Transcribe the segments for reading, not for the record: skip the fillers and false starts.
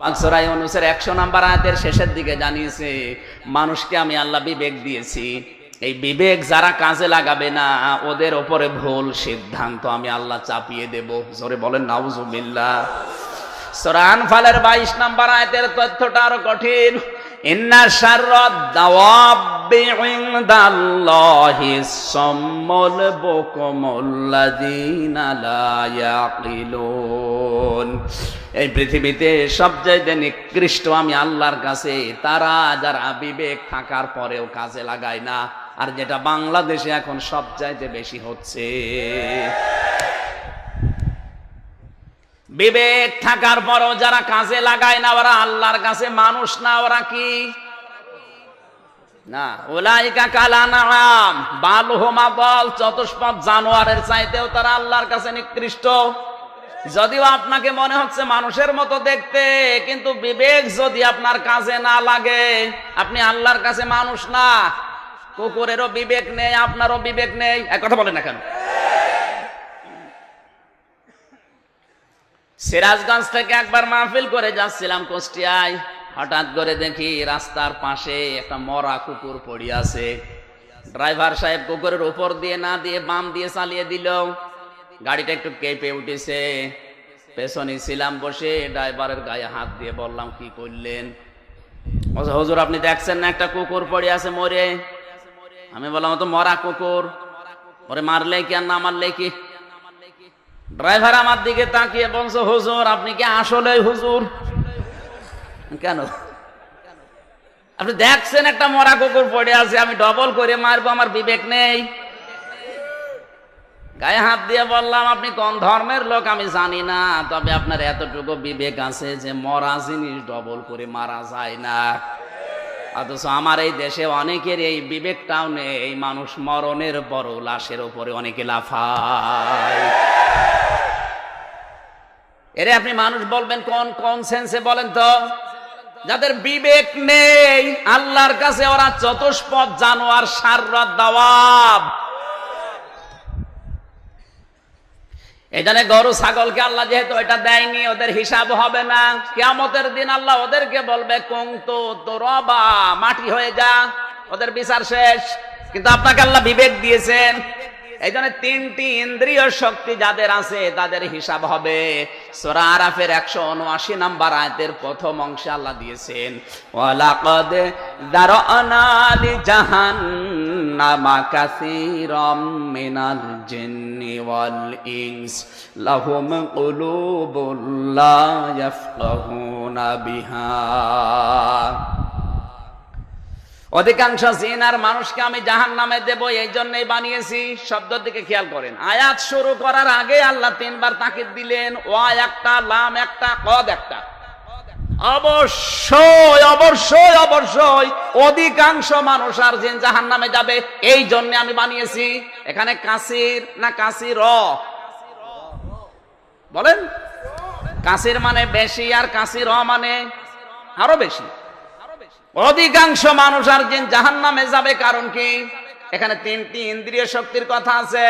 সূরা ইউনূসের 100 নম্বর আয়াতের শেষের দিকে জানিয়েছে মানুষকে আমি আল্লাহ বিবেক দিয়েছি, এই বিবেক যারা কাজে লাগাবে না ওদের ওপরে ভুল সিদ্ধান্ত আমি আল্লাহ চাপিয়ে দেব। জোরে বলেন নাউজুবিল্লাহ। সূরা আনফালের 22 নম্বর আয়াতের তথ্যটা আরো কঠিন। ইন্না শাররাদ দাওয়াবি ইনদাল্লাহিস সাম্মুল বুকুমুল লাযিনা লা ইয়াকিলুন। এই পৃথিবীতে সবচেয়ে নিকৃষ্ট আমি আল্লাহর কাছে তারা যারা বিবেক থাকার পরেও কাজে লাগায় না, আর যেটা বাংলাদেশে এখন সবচাইতে বেশি হচ্ছে। বিবেক থাকার পরও যারা কাজে লাগায় না ওরা আল্লাহর কাছে মানুষ না, ওরা কি না, উলাইকা কাল আনআম বাল হুম আদাল, চতুষ্পদ জানোয়ারের চাইতেও তারা আল্লাহর কাছে নিকৃষ্ট। যদিও আপনাকে মনে হচ্ছে মানুষের মতো দেখতে, কিন্তু বিবেক যদি আপনার কাজে না লাগে আপনি আল্লাহর কাছে মানুষ না। কুকুরেরও বিবেক নেই, আপনারও বিবেক নেই, এক কথা বলেন না কেন? সিরাজগঞ্জ থেকে একবার মাহফিল করে যাচ্ছিলাম কুষ্টিয়ায়, হঠাৎ করে দেখি রাস্তার পাশে একটা মরা কুকুর পড়ে আছে। ড্রাইভার সাহেব কুকুরের উপর দিয়ে না দিয়ে বাম দিয়ে চালিয়ে দিল। গাড়িটা একটু কেঁপে উঠেছে, পেছনে ছিলাম বসে, ড্রাইভারের গায়ে হাত দিয়ে বললাম কি করলেন? হুজুর আপনি দেখছেন না একটা কুকুর পড়ে আছে মরে? আমি বললাম তো মরা কুকুর, ওরে মারলে কি আর না মারলে কি? ড্রাইভার আমার দিকে তাকিয়ে বলছে হুজুর আপনি কি আসলে হুজুর? কেন? আপনি দেখছেন একটা মরা কুকুর পড়ে আছে, আমি ডবল করে মারবো, আমার বিবেক নেই? গায়ে হাত দিয়ে বললাম আপনি কোন ধর্মের লোক আমি জানি না, তবে আপনার এতটুকু বিবেক আছে যে মরা জিনিস ডবল করে মারা যায় না। অথচ আমার এই দেশে অনেকের এই বিবেকটাও নেই, এই মানুষ মরণের বড় লাশের উপরে অনেকে লাফায়। এরে আপনি মানুষ বলবেন কোন কোন সেন্সে বলেন তো? যাদের বিবেক নেই আল্লাহর কাছে ওরা চতুষ্পদ জানোয়ার, শাররাদ দাওয়াব। এই জন্য গরু ছাগলকে আল্লাহ যেহেতু এটা দেয়নি, ওদের হিসাব হবে না। কিয়ামতের দিন আল্লাহ ওদেরকে বলবে কুনতু তুরাবা, মাটি হয়ে যা, ওদের বিচার শেষ। কিন্তু আপনাকে আল্লাহ বিবেক দিয়েছেন, এই জন্য 3টি ইন্দ্রিয় শক্তি যাদের আছে তাদের হিসাব হবে। সূরা আরাফের 179 নম্বর আয়াতের প্রথম অংশে আল্লাহ দিয়েছেন ওয়ালাকাদ যারানা লিজাহান্নামা কাসীরাম মিনাল জিন্নি ওয়াল ইনস লাহুম কুলুবুল লা ইয়াফকাহুনা বিহা। অধিকাংশ জিন আর মানুষকে আমি জাহান্নামে দেব, এই জন্যই বানিয়েছি। শব্দের দিকে খেয়াল করেন, আয়াত শুরু করার আগে আল্লাহ 3বার তাকিদ দিলেন, ওয়া একটা, লাম একটা, কদ একটা। অবশ্যই অবশ্যই অবশ্যই অধিকাংশ মানুষ আর জিন জাহান্নামে যাবে, এই জন্য আমি বানিয়েছি। এখানে কাসির না কাসির বলেন? কাসির মানে বেশি, আর কাসির মানে আরো বেশি। অধিকাংশ মানুষ আর জিন জাহান্নামে যাবে, কারণ কি? এখানে 3টি ইন্দ্রিয় শক্তির কথা আছে।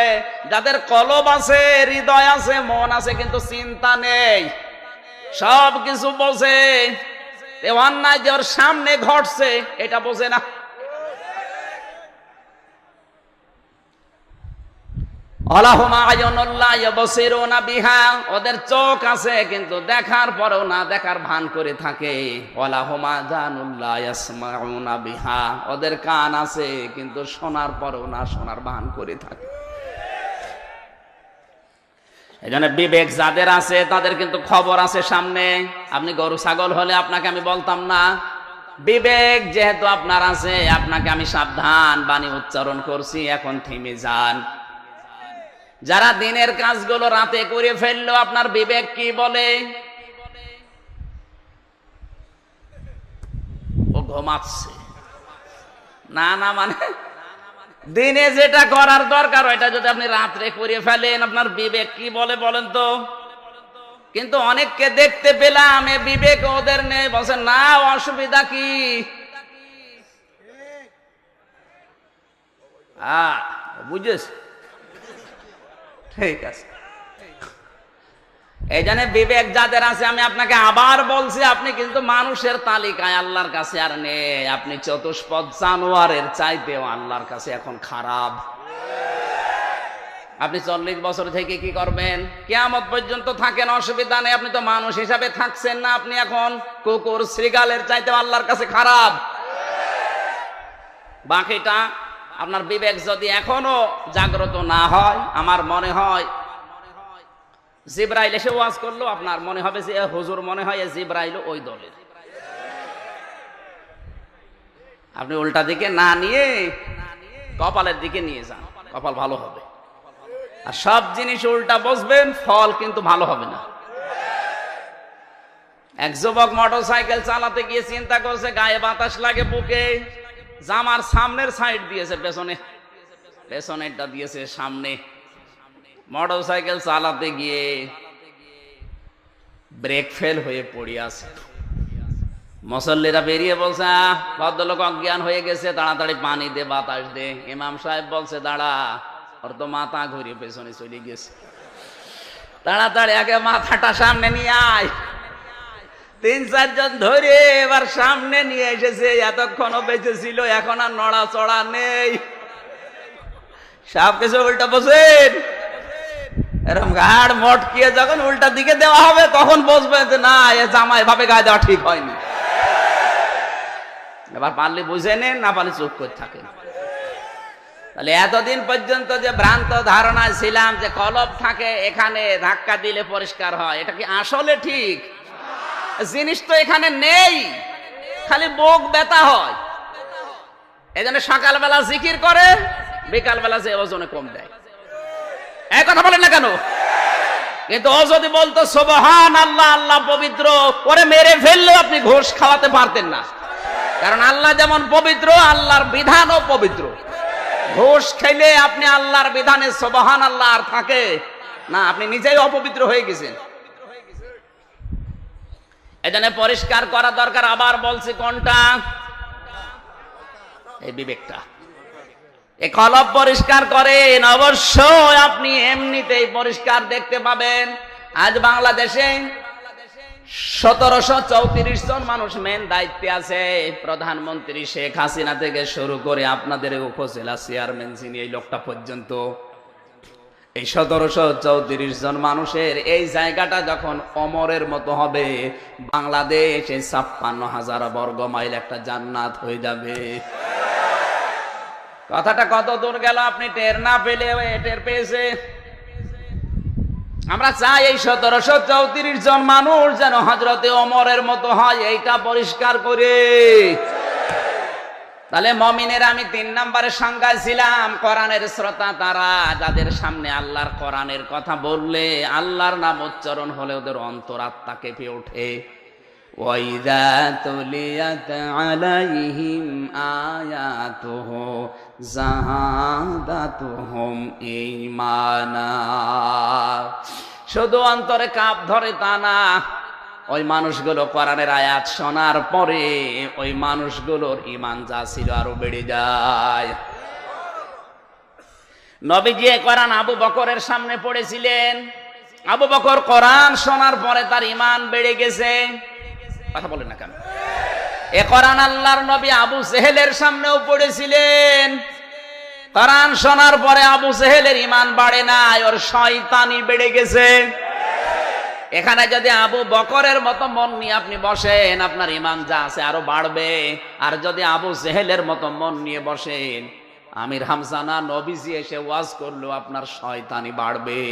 যাদের কলব আছে, হৃদয় আছে, মন আছে, কিন্তু চিন্তা নেই, সব কিছু বোঝে, অন্যায় যে ওর সামনে ঘটছে এটা বোঝে না। ওদের চোখ আছে কিন্তু দেখার পরেও না দেখার ভান করে থাকে। ওদের কান আছে কিন্তু শোনার পরেও না শোনার ভান করে থাকে। এই জন্য বিবেক যাদের আছে তাদের কিন্তু খবর আছে সামনে। আপনি গরু ছাগল হলে আপনাকে আমি বলতাম না, বিবেক যেহেতু আপনার আছে আপনাকে আমি সাবধান বাণী উচ্চারণ করছি, এখন থেমে যান। যারা দিনের কাজগুলো রাতে করে ফেললো, আপনার বিবেক কি বলে? ও ঘুমাচ্ছে। না না, মানে দিনে যেটা করার দরকার ওইটা যদি আপনি রাত্রে করে ফেলেন, আপনার বিবেক কি বলে বলেন তো? কিন্তু অনেককে দেখতে পেলাম এ বিবেক ওদের নেই, বলছেন না অসুবিধা কি? বুঝেছ? ঠিক আছে। এই জন্য বিবেক যাদের আছে, আমি আপনাকে আবার বলছি, আপনি কিন্তু মানুষের তালিকায় আল্লাহর কাছে আর নেই। আপনি চতুষ্পদ জানোয়ারের চাইতেও আল্লাহর কাছে এখন খারাপ। আপনি 40 বছর থেকে কি করবেন? কিয়ামত পর্যন্ত থাকেন, অসুবিধা নেই। আপনি তো মানুষ হিসাবে থাকছেন না, আপনি এখন কুকুর শৃগালের চাইতেও আল্লাহর কাছে খারাপ। বাকিটা আপনার বিবেক যদি এখনো জাগ্রত না হয়, আমার মনে হয় জিবরাইল এসে ওয়াজ করলো, আপনার মনে হবে যে হুজুর মনে হয় জিবরাইল ওই দলের। আপনি উল্টা দিকে না নিয়ে কপালের দিকে নিয়ে যান, কপাল ভালো হবে। আর সব জিনিস উল্টা বসবেন, ফল কিন্তু ভালো হবে না। এক যুবক মোটরসাইকেল চালাতে গিয়ে চিন্তা করছে গায়ে বাতাস লাগে বুকে, জামার সামনের সাইড দিয়েছে পেছনে, পেছনেরটা দিয়েছে সামনে। মোটরসাইকেল চালাতে গিয়ে ব্রেক ফেল হয়ে পড়ে আছে। মুসল্লিরা বেরিয়ে বলছে ভদ্রলোক অজ্ঞান হয়ে গেছে, তাড়াতাড়ি পানি দে, বাতাস দে। ইমাম সাহেব বলছে দাঁড়া, ওর তো মাথা ঘুরিয়ে পেছনে চলে গেছে, তাড়াতাড়ি আগে মাথাটা সামনে নিয়ে আয়। 3-4 জন ধরে এবার সামনে নিয়ে এসেছে। এতক্ষণও বেঁচে ছিল, এখন আর নড়া চড়া নেই, সব কিছু উল্টা বসেন। এরকম ঘাড় মটকিয়ে যখন উল্টা দিকে দেওয়া হবে, তখন বসবে যে না, এ জামা এভাবে গায়ে দেওয়া ঠিক হয়নি। এবার পারলে বুঝে নেন, না পারলে চুপ করে থাকেন। তাহলে এতদিন পর্যন্ত যে ভ্রান্ত ধারণা ছিলাম যে কলব থাকে এখানে, ধাক্কা দিলে পরিষ্কার হয়, এটা কি আসলে ঠিক? জিনিস তো এখানে নেই, খালি বুক ব্যথা হয়। এই জন্য সকালবেলা জিকির করে, বিকালবেলা যে ওজনে কম দেয়। এই কথা বলেন না কেন? কিন্তু ও যদি বলতো সুবহান আল্লাহ, আল্লাহ পবিত্র, ওরে মেরে ফেললেও আপনি ঘোষ খাওয়াতে পারতেন না। কারণ আল্লাহ যেমন পবিত্র, আল্লাহর বিধানও পবিত্র। ঘোষ খেলে আপনি আল্লাহর বিধানে সুবহান আল্লাহ আর থাকে না, আপনি নিজেই অপবিত্র হয়ে গেছেন। এজন্য পরিষ্কার করা দরকার। আবার বলছি কোনটা? এই বিবেকটা। এই কলব পরিষ্কার করেন, অবশ্যই আপনি এমনিতেই পরিষ্কার দেখতে পাবেন। আজ বাংলাদেশে 1734 জন মানুষ মেন দায়িত্বে আছে। প্রধানমন্ত্রী শেখ হাসিনা থেকে শুরু করে আপনাদের উপজেলা চেয়ারম্যান যিনি, এই লোকটা পর্যন্ত, এই 1734 জন মানুষের এই জায়গাটা যখন অমরের মতো হবে, বাংলাদেশে 56,000 বর্গ মাইল একটা জান্নাত হয়ে যাবে। কথাটা কত দূর গেল আপনি টের না পেলে টের পেয়েছে। আমরা চাই এই 1734 জন মানুষ যেন হযরতে ওমরের মতো হয়, এইটা পরিষ্কার করে। তাহলে মুমিনের আমি 3 নম্বরে সংজ্ঞায় ছিলাম, কোরআনের শ্রোতা তারা, যাদের সামনে আল্লাহর কোরআনের কথা বললে, আল্লাহর নাম উচ্চারণ হলে ওদের অন্তরাত্মা কেঁপে ওঠে। ওয়াইদা তুলিয়াত আলাইহিম আয়াতুহু যাদাতুহুম ঈমানা। শুধু অন্তরে কাঁপ ধরে তা না, ওই মানুষগুলো কোরআনের আয়াত শোনার পরে ওই মানুষগুলোর ঈমান যা ছিল আরো বেড়ে যায়। নবীজি কোরআন আবু বকরের সামনে পড়েছিলেন, আবু বকর কোরআন শোনার পরে তার ঈমান বেড়ে গেছে। কথা বলেন না কেন? এ কোরআন আল্লাহর নবী আবু জেহেলের সামনেও পড়েছিলেন, কোরআন শোনার পরে আবু জেহেলের ঈমান বাড়ে নাই, ওর শয়তানি বেড়ে গেছে। এখানে যদি আবু বকরের মতো মন নিয়ে আপনি বসেন, আপনার ঈমান যা আছে আরো বাড়বে। আর যদি আবু জেহেলের মতো মন নিয়ে বসেন, আমির হামজানা নবীজি এসে ওয়াজ করলো, আপনার শয়তানি বাড়বে।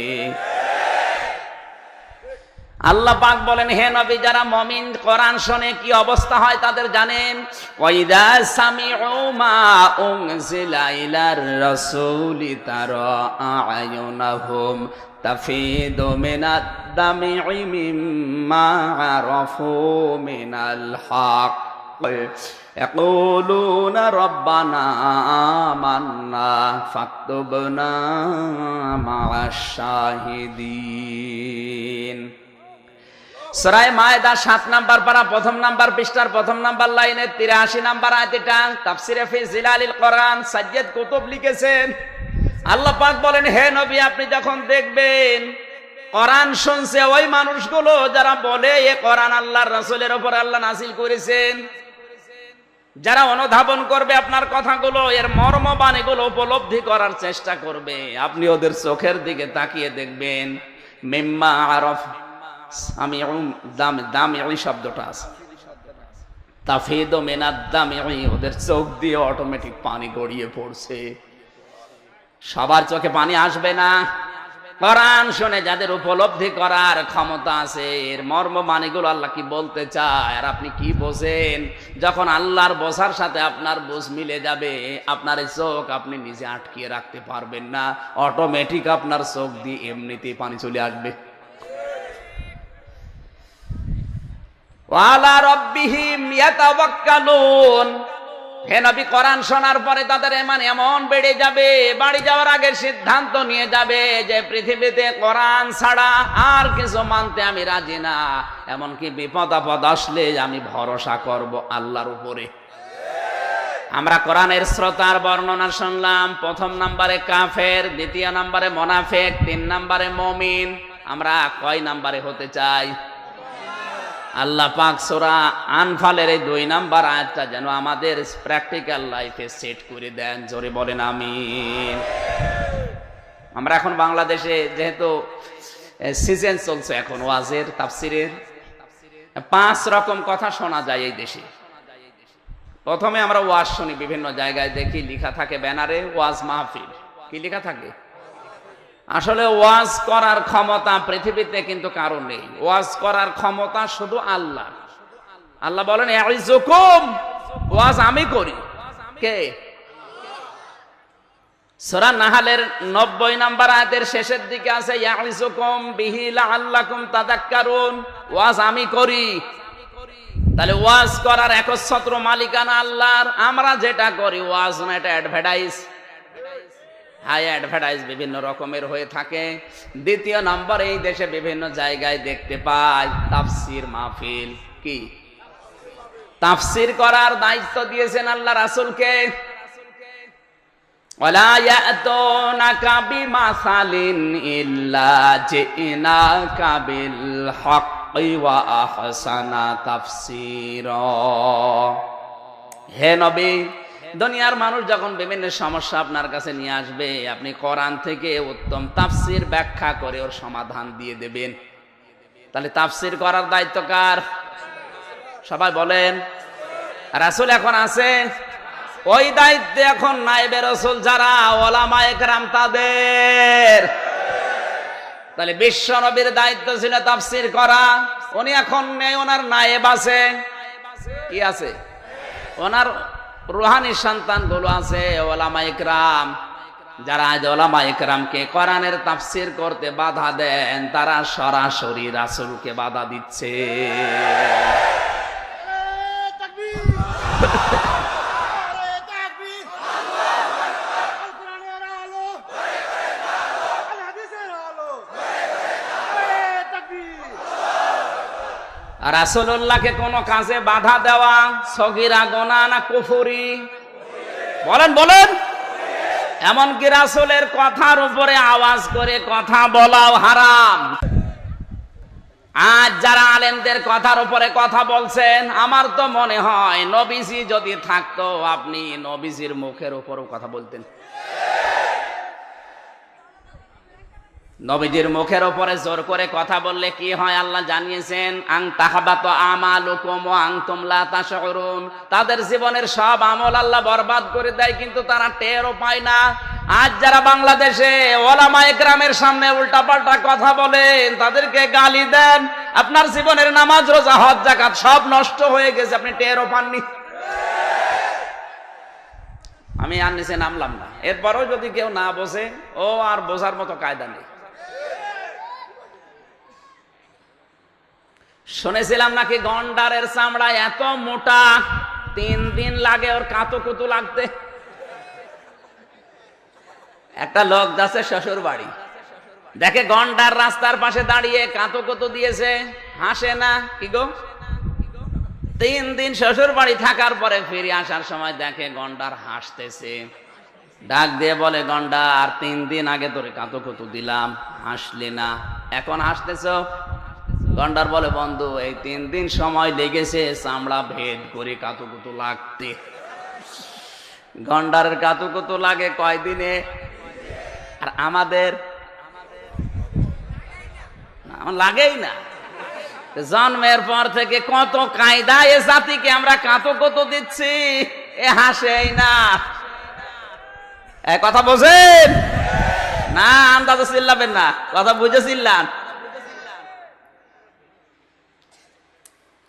আল্লাহ পাক বলেন, হে নবী, যারা মুমিন কোরআন শুনে কি অবস্থা হয় তাদের জানেন। ওয়াইদা সামিউ মা উনজিলা ইলার রাসূলি তারা আয়ুনাহুম তাফিদু মিনাদ দামি'i মিম্মা আরাফু মিনাল হক ইয়াকুলুনা রাব্বানা আমান্না ফাকতুবনা মা'আশ শাহিদিন। সূরা মায়েদা 7 নাম্বার পারা 1 নাম্বার পৃষ্ঠার 1 নাম্বার লাইনে 83 নাম্বার আয়াত। এটা তাফসিরে ফি জিলালিল কোরআন সাজ্জাদ কুতুব লিখেছেন। আল্লাহ পাক বলেন, হে নবী, আপনি যখন দেখবেন কোরআন শুনছে ওই মানুষগুলো যারা বলে এ কোরআন আল্লাহর রাসূলের উপর আল্লাহ নাযিল করেছেন, যারা অনুধাবন করবে আপনার কথাগুলো, এর মর্মবাণীগুলো উপলব্ধি করার চেষ্টা করবে, আপনি ওদের চোখের দিকে তাকিয়ে দেখবেন মিম্মা আরফ, আমি দামি ওই শব্দটা আছে, তাফিদু মিনাদ দামি, ওদের চোখ দিয়ে অটোমেটিক পানি গড়িয়ে পড়ছে। সবার চোখে পানি আসবে না। কোরআন শুনে যাদের উপলব্ধি করার ক্ষমতা আছে, এর মর্মবাণীগুলো আল্লাহ কি বলতে চায় আর আপনি কি বোঝেন, যখন আল্লাহর বোঝার সাথে আপনার বুঝ মিলে যাবে, আপনার এই চোখ আপনি নিজে আটকিয়ে রাখতে পারবেন না, অটোমেটিক আপনার চোখ দিয়ে এমনিতেই পানি চলে আসবে। ওয়ালা রাব্বিহিম ইয়াতাওয়াক্কালুন, হে নবী কোরআন শোনার পরে তাদের ঈমান এমন বেড়ে যাবে, বাড়ি যাওয়ার আগে সিদ্ধান্ত নিয়ে যাবে যে পৃথিবীতে কোরআন ছাড়া আর কিছু মানতে আমি রাজি না, এমনকি বিপদ আপদ আসলে আমি ভরসা করব আল্লাহর উপরে। আমরা কোরআনের শ্রোতার বর্ণনা শুনলাম, প্রথম নম্বরে কাফের, দ্বিতীয় নম্বরে মুনাফিক, 3 নম্বরে মুমিন। আমরা কয় নম্বরে হতে চাই? আল্লাহ পাক সূরা আনফালের এই 2 নাম্বার আয়াতটা যেন আমাদের প্র্যাকটিক্যাল লাইফে সেট করে দেন, জোরে বলেন আমিন। আমরা এখন বাংলাদেশে যেহেতু সিজন চলছে এখন ওয়াজের তাফসিরের, 5 রকম কথা শোনা যায় এই দেশে। প্রথমে আমরা ওয়াজ শুনি, বিভিন্ন জায়গায় দেখি লেখা থাকে ব্যানারে ওয়াজ মাহফিল, কি লেখা থাকে? আসলে ওয়াজ করার ক্ষমতা পৃথিবীতে কিন্তু কারো নেই, ওয়াজ করার ক্ষমতা শুধু আল্লাহ। আল্লাহ বলেন ইয়াইজুকুম, ওয়াজ আমি করি। কে? সূরা নাহলের 90 নম্বর আয়াতের শেষের দিকে আছে ইয়াইজুকুম বিহি লাআল্লাকুম তাযাক্কারুন, ওয়াজ আমি করি। তাহলে ওয়াজ করার একচ্ছত্র মালিকানা আল্লাহর, আমরা যেটা করি ওয়াজ না, এটা অ্যাডভার্টাইজ। হাই অ্যাডভার্টাইজ বিভিন্ন রকমের হয়ে থাকে। দ্বিতীয় নম্বর, এই দেশে বিভিন্ন জায়গায় দেখতে পাই তাফসির মাহফিল। কি? তাফসির করার দায়িত্ব দিয়েছেন আল্লাহ রাসূলকে। ওয়ালা ইয়াতুনাকা বিমাসালিন ইল্লা জিনাকা বিল হাক্কি ওয়া আহসানা তাফসীরা। হে নবী, দুনিয়ার মানুষ যখন বিভিন্ন সমস্যা আপনার কাছে নিয়ে আসবে, আপনি কোরআন থেকে উত্তম তাফসির ব্যাখ্যা করে ওর সমাধান দিয়ে দেবেন। তাহলে তাফসির করার দায়িত্ব কার? সবাই বলেন। রাসূল এখন আছে, ওই দায়িত্বে এখন নায়েবে রাসূল যারা ওলামায়ে কেরাম তাদের। তাহলে বিশ্ব নবীর দায়িত্ব ছিল তাফসির করা, উনি এখন নেই, ওনার নায়েব আছে। কি আছে? ওনার রুহানি সন্তানগুলো আছে ওলামায়ে কেরাম, যারা আজ ওলামায়ে কেরামকে কোরআনের তাফসির করতে বাধা দেন, তারা সরাসরি রাসূলকে বাধা দিচ্ছে। রাসূলুল্লাহকে কোন কাজে বাধা দেওয়া সগীরা গুনাহ না কুফরি? বলেন বলেন। এমনকি রাসূলের কথার উপরে আওয়াজ করে কথা বলাও হারাম। আজ যারা আলেমদের কথার উপরে কথা বলছেন, আমার তো মনে হয় নবীজি যদি থাকতো, আপনি নবীজির মুখের উপরও কথা বলতেন। নবীজির মুখের উপরে জোর করে কথা বললে কি হয় আল্লাহ জানিয়েছেন, আন তাহাবাতু আমালুকুম ওয়া আনতুম লা তাশউরুন। তাদের জীবনের সব আমল আল্লাহ বরবাদ করে দেয়, কিন্তু তারা টেরও পায় না। আজ যারা বাংলাদেশে ওলামায়ে কেরামের সামনে উল্টাপাল্টা কথা বলেন, তাদেরকে গালি দেন, আপনার জীবনের নামাজ রোজা হজ যাকাত সব নষ্ট হয়ে গেছে, আপনি টেরও পাননি। আমি আর নিচে নামলাম না, এরপরও যদি কেউ না বোঝে, ও আর বোঝার মতো কায়দা নেই। শুনেছিলাম নাকি গন্ডারের চামড়া এত মোটা, 3 দিন লাগে ওর কাঁতুকুতু লাগতে। একটা লোক যাচ্ছে শ্বশুর বাড়ি, দেখে গন্ডার রাস্তার পাশে দাঁড়িয়ে কাঁতুকুতু দিয়েছে, হাসে না। কি গো? 3 দিন শ্বশুর বাড়ি থাকার পরে ফিরে আসার সময় দেখে গন্ডার হাসতেছে। ডাক দিয়ে বলে, গন্ডার 3 দিন আগে তোরে কাঁতুকুতু দিলাম, হাসলি না, এখন হাসতেছ। গন্ডার বলে, বন্ধু এই 3 দিন সময় লেগেছে চামড়া ভেদ করে কাতুকুতু লাগতে। গন্ডারের কাতুকুতু লাগে কয়দিনে, আর আমাদের লাগেই না। জন্মের পর থেকে কত কায়দা এ জাতিকে আমরা কাতুকুতু দিচ্ছি, এ হাসেই না। কথা বোঝেন না? আন্দাজে চিল্লাবেন না, কথা বুঝে চিল্লান।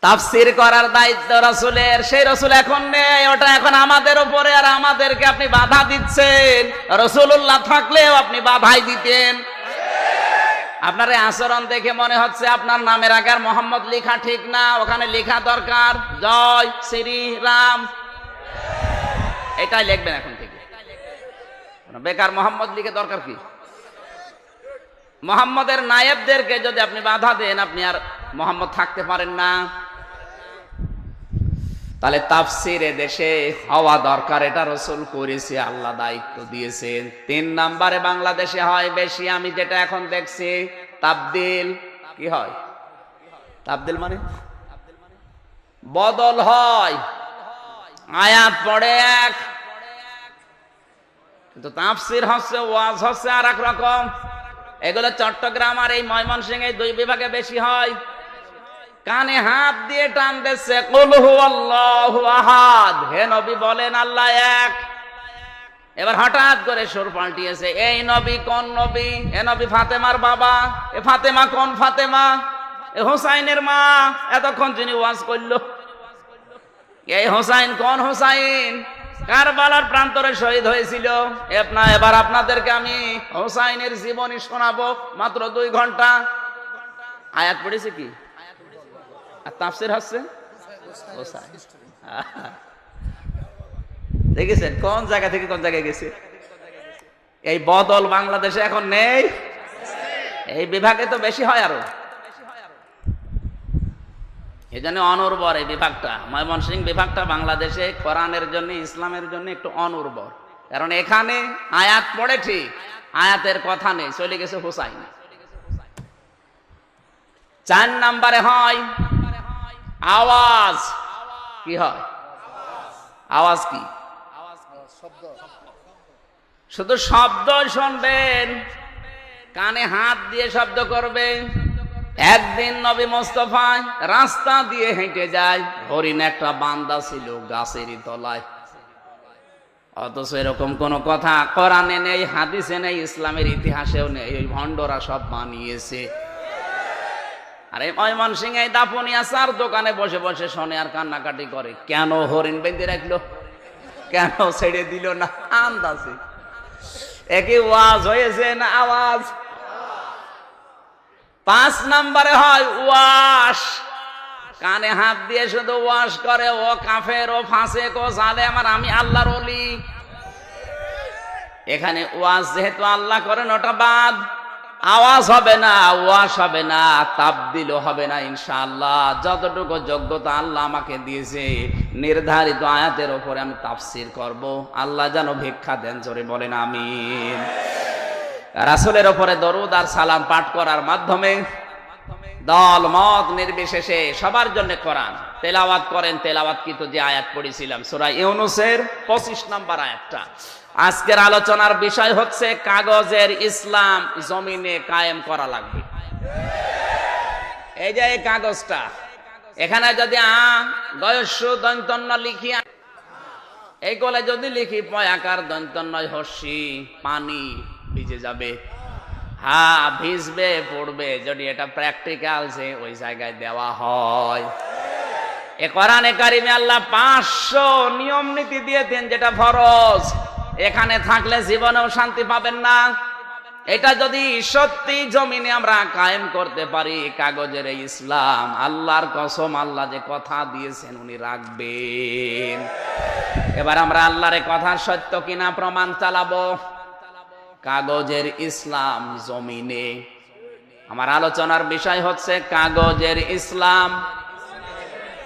তাফসীর করার দায়িত্ব রাসূলের, সেই রাসূল এখন নেই, ওটা এখন আমাদের উপরে। আর আমাদেরকে আপনি বাধা দিচ্ছেন। রাসূলুল্লাহ থাকলেও আপনি বাধাই দিতেন। আপনার এই আচরণ দেখে মনে হচ্ছে আপনার নামের আগে আর মোহাম্মদ লেখা ঠিক না, ওখানে লেখা দরকার জয় শ্রী রাম। এটাই লিখবেন এখন থেকে। বেকার মোহাম্মদ লিখে দরকার কি? মোহাম্মদের নায়েবদেরকে যদি আপনি বাধা দেন, আপনি আর মোহাম্মদ থাকতে পারেন না। তাহলে তাফসীরে দেশে হওয়া দরকার, এটা রাসূল করেছে, আল্লাহ দায়িত্ব দিয়েছেন। 3 নম্বরে বাংলাদেশে হয় বেশি, আমি যেটা এখন দেখছি, তাবদীল। কি হয় তাবদীল? মানে বদল হয়। আয়াত পড়ে এক, কিন্তু তাফসীর হচ্ছে, ওয়াজ হচ্ছে আর এক রকম। এগুলো চট্টগ্রাম আর এই ময়মনসিংহ এই 2 বিভাগে বেশি হয়। কানে হাত দিয়ে টান দিচ্ছে, কুল হুয়াল্লাহু আহাদ, হে নবী বলেন আল্লাহ এক। এবার হঠাৎ করে সুর পাল্টিয়েছে, এই নবী কোন নবী? এ নবী ফাতেমার বাবা। এ ফাতেমা কোন ফাতেমা? এ হোসাইনের মা। এতক্ষণ যিনি ওয়াজ করলো, এই হোসাইন কোন হোসাইন? কারবালার প্রান্তরে শহীদ হয়েছিল। এবার আপনাদেরকে আমি হোসাইনের জীবনী শোনাবো, মাত্র 2 ঘন্টা। আয়াত পড়েছে কি? আর তাফসীর হচ্ছে হোসাইন। দেখেছেন কোন জায়গা থেকে কোন জায়গায় গেছে? এই বদল বাংলাদেশে এখন নেই। এই বিভাগে তো বেশি হয় আরো। এই জন্য অনুর্বর এই বিভাগটা, ময়মনসিংহ বিভাগটা বাংলাদেশে কোরআনের জন্য, ইসলামের জন্য একটু অনুর্বর। কারণ এখানে আয়াত পড়ে ঠিক, আয়াতের কথা নেই, চলে গেছে হোসাইন। 4 নম্বরে হয় আওয়াজ। কি হয়? আওয়াজ কি? শুধু শব্দ শুনবেন, কানে হাত দিয়ে শব্দ করবেন। একদিন নবী মুস্তাফা রাস্তা দিয়ে হেঁটে যায়, হরিণ একটা বান্দা ছিল গাছেরই তলায়। অথচ এরকম কোন কথা কোরআনে নেই, হাদিসে নেই, ইসলামের ইতিহাসেও নেই। ওই ভণ্ডরা সব বানিয়েছে। আরে ময়মনসিংহ এই দাপুনিয়া চার দোকানে বসে বসে শোনে আর কান্নাকাটি করে, কেন হরিণ বেঁধে রাখলো, কেন ছেড়ে দিল না? আন্দাজে একই ওয়াজ হয়েছে না আওয়াজ? 5 নম্বরে হয় ওয়াশ। কানে হাত দিয়ে শুধু ওয়াশ করে, ও কাফের, ও ফাসেক, ও জালেম, আর আমি আল্লাহর ওলি। এখানে ওয়াজ যেহেতু আল্লাহ করেন, ওটা বাদ। আওয়াজ হবে না, ওয়াশ হবে না, তাবদীলও হবে না ইনশাআল্লাহ। যতটুকু যোগ্যতা আল্লাহ আমাকে দিয়েছে, নির্ধারিত আয়াতের উপরে আমি তাফসীর করব। আল্লাহ যেন ভিক্ষা দেন, জোরে বলেন আমিন। রাসূলের উপরে দরুদ আর সালাম পাঠ করার মাধ্যমে দল মত নির্বিশেষে সবার জন্য কোরআন তেলাওয়াত করেন। তেলাওয়াতকৃত যে আয়াত পড়েছিলাম সূরা ইউনূসের 25 নম্বর আয়াতটা। আজকের আলোচনার বিষয় হচ্ছে কাগজের ইসলাম জমিনে কায়েম করা লাগবে। এই যে এই কাগজটা, এখানে যদি গয়স্য দন্তন্য লিখি, এই গলে যদি লিখি পয়াকার দন্তন্য হর্ষি, পানি ভিজে যাবে। হ্যাঁ, ভিজবে, পড়বে, যদি এটা প্র্যাকটিক্যাল যে ওই জায়গায় দেওয়া হয়। এ কোরআনে কারিমে আল্লাহ 500 নিয়ম নীতি দিয়েছেন, যেটা ফরজ। এখানে থাকলে জীবনেও শান্তি পাবেন না। এটা যদি সত্যি জমিনে আমরা কায়েম করতে পারি, কাগজের এই ইসলাম, আল্লাহর কসম, আল্লাহ যে কথা দিয়েছেন উনি রাখবেন। এবার আমরা আল্লাহর কথা সত্য কিনা প্রমাণ চালাবো কাগজের ইসলাম জমিনে। আমার আলোচনার বিষয় হচ্ছে কাগজের ইসলাম।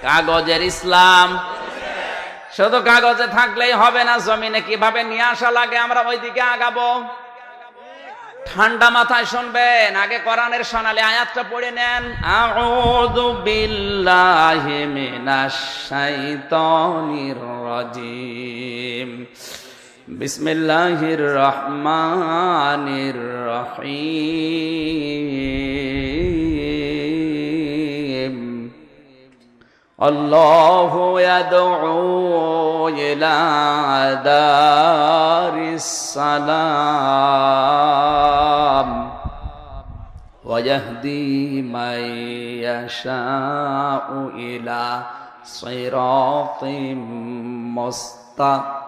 কাগজের ইসলাম শুধু কাগজে থাকলেই হবে না, জমিনে কিভাবে নিয়ে আসা লাগে আমরা ওই দিকে আগাবো। ঠান্ডা মাথায় শুনবেন, আগে কোরআনের সোনালী আয়াতটা পড়ে নেন। আউযু বিল্লাহি মিনাশ শাইতানির রাজিম, বিসমিল্লাহির রহমানির রহিম। আল্লাহু ইয়াদউ ইলা দারিস সালাম ওয়া ইয়াহদি মান ইয়াশাউ ইলা সিরাতিম মুস্তাকিম।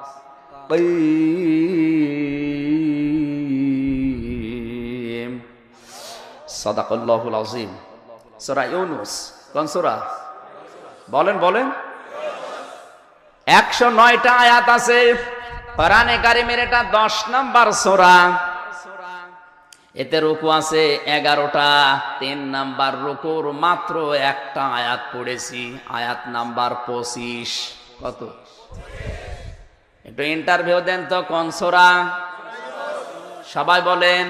সাদাকাল্লাহুল আযীম। সূরা ইউনূস, কোন সূরা? বলেন বলেন। 109টা আয়াত আছে কোরআনে কারিমের, এটা 10 নাম্বার সূরা। এতে রুকু আছে 11টা, 3 নাম্বার রুকুর মাত্র একটা আয়াত পড়েছি, আয়াত নাম্বার 25। কত? একটু ইন্টারভিউ দেন তো, কোন সূরা? সবাই বলেন।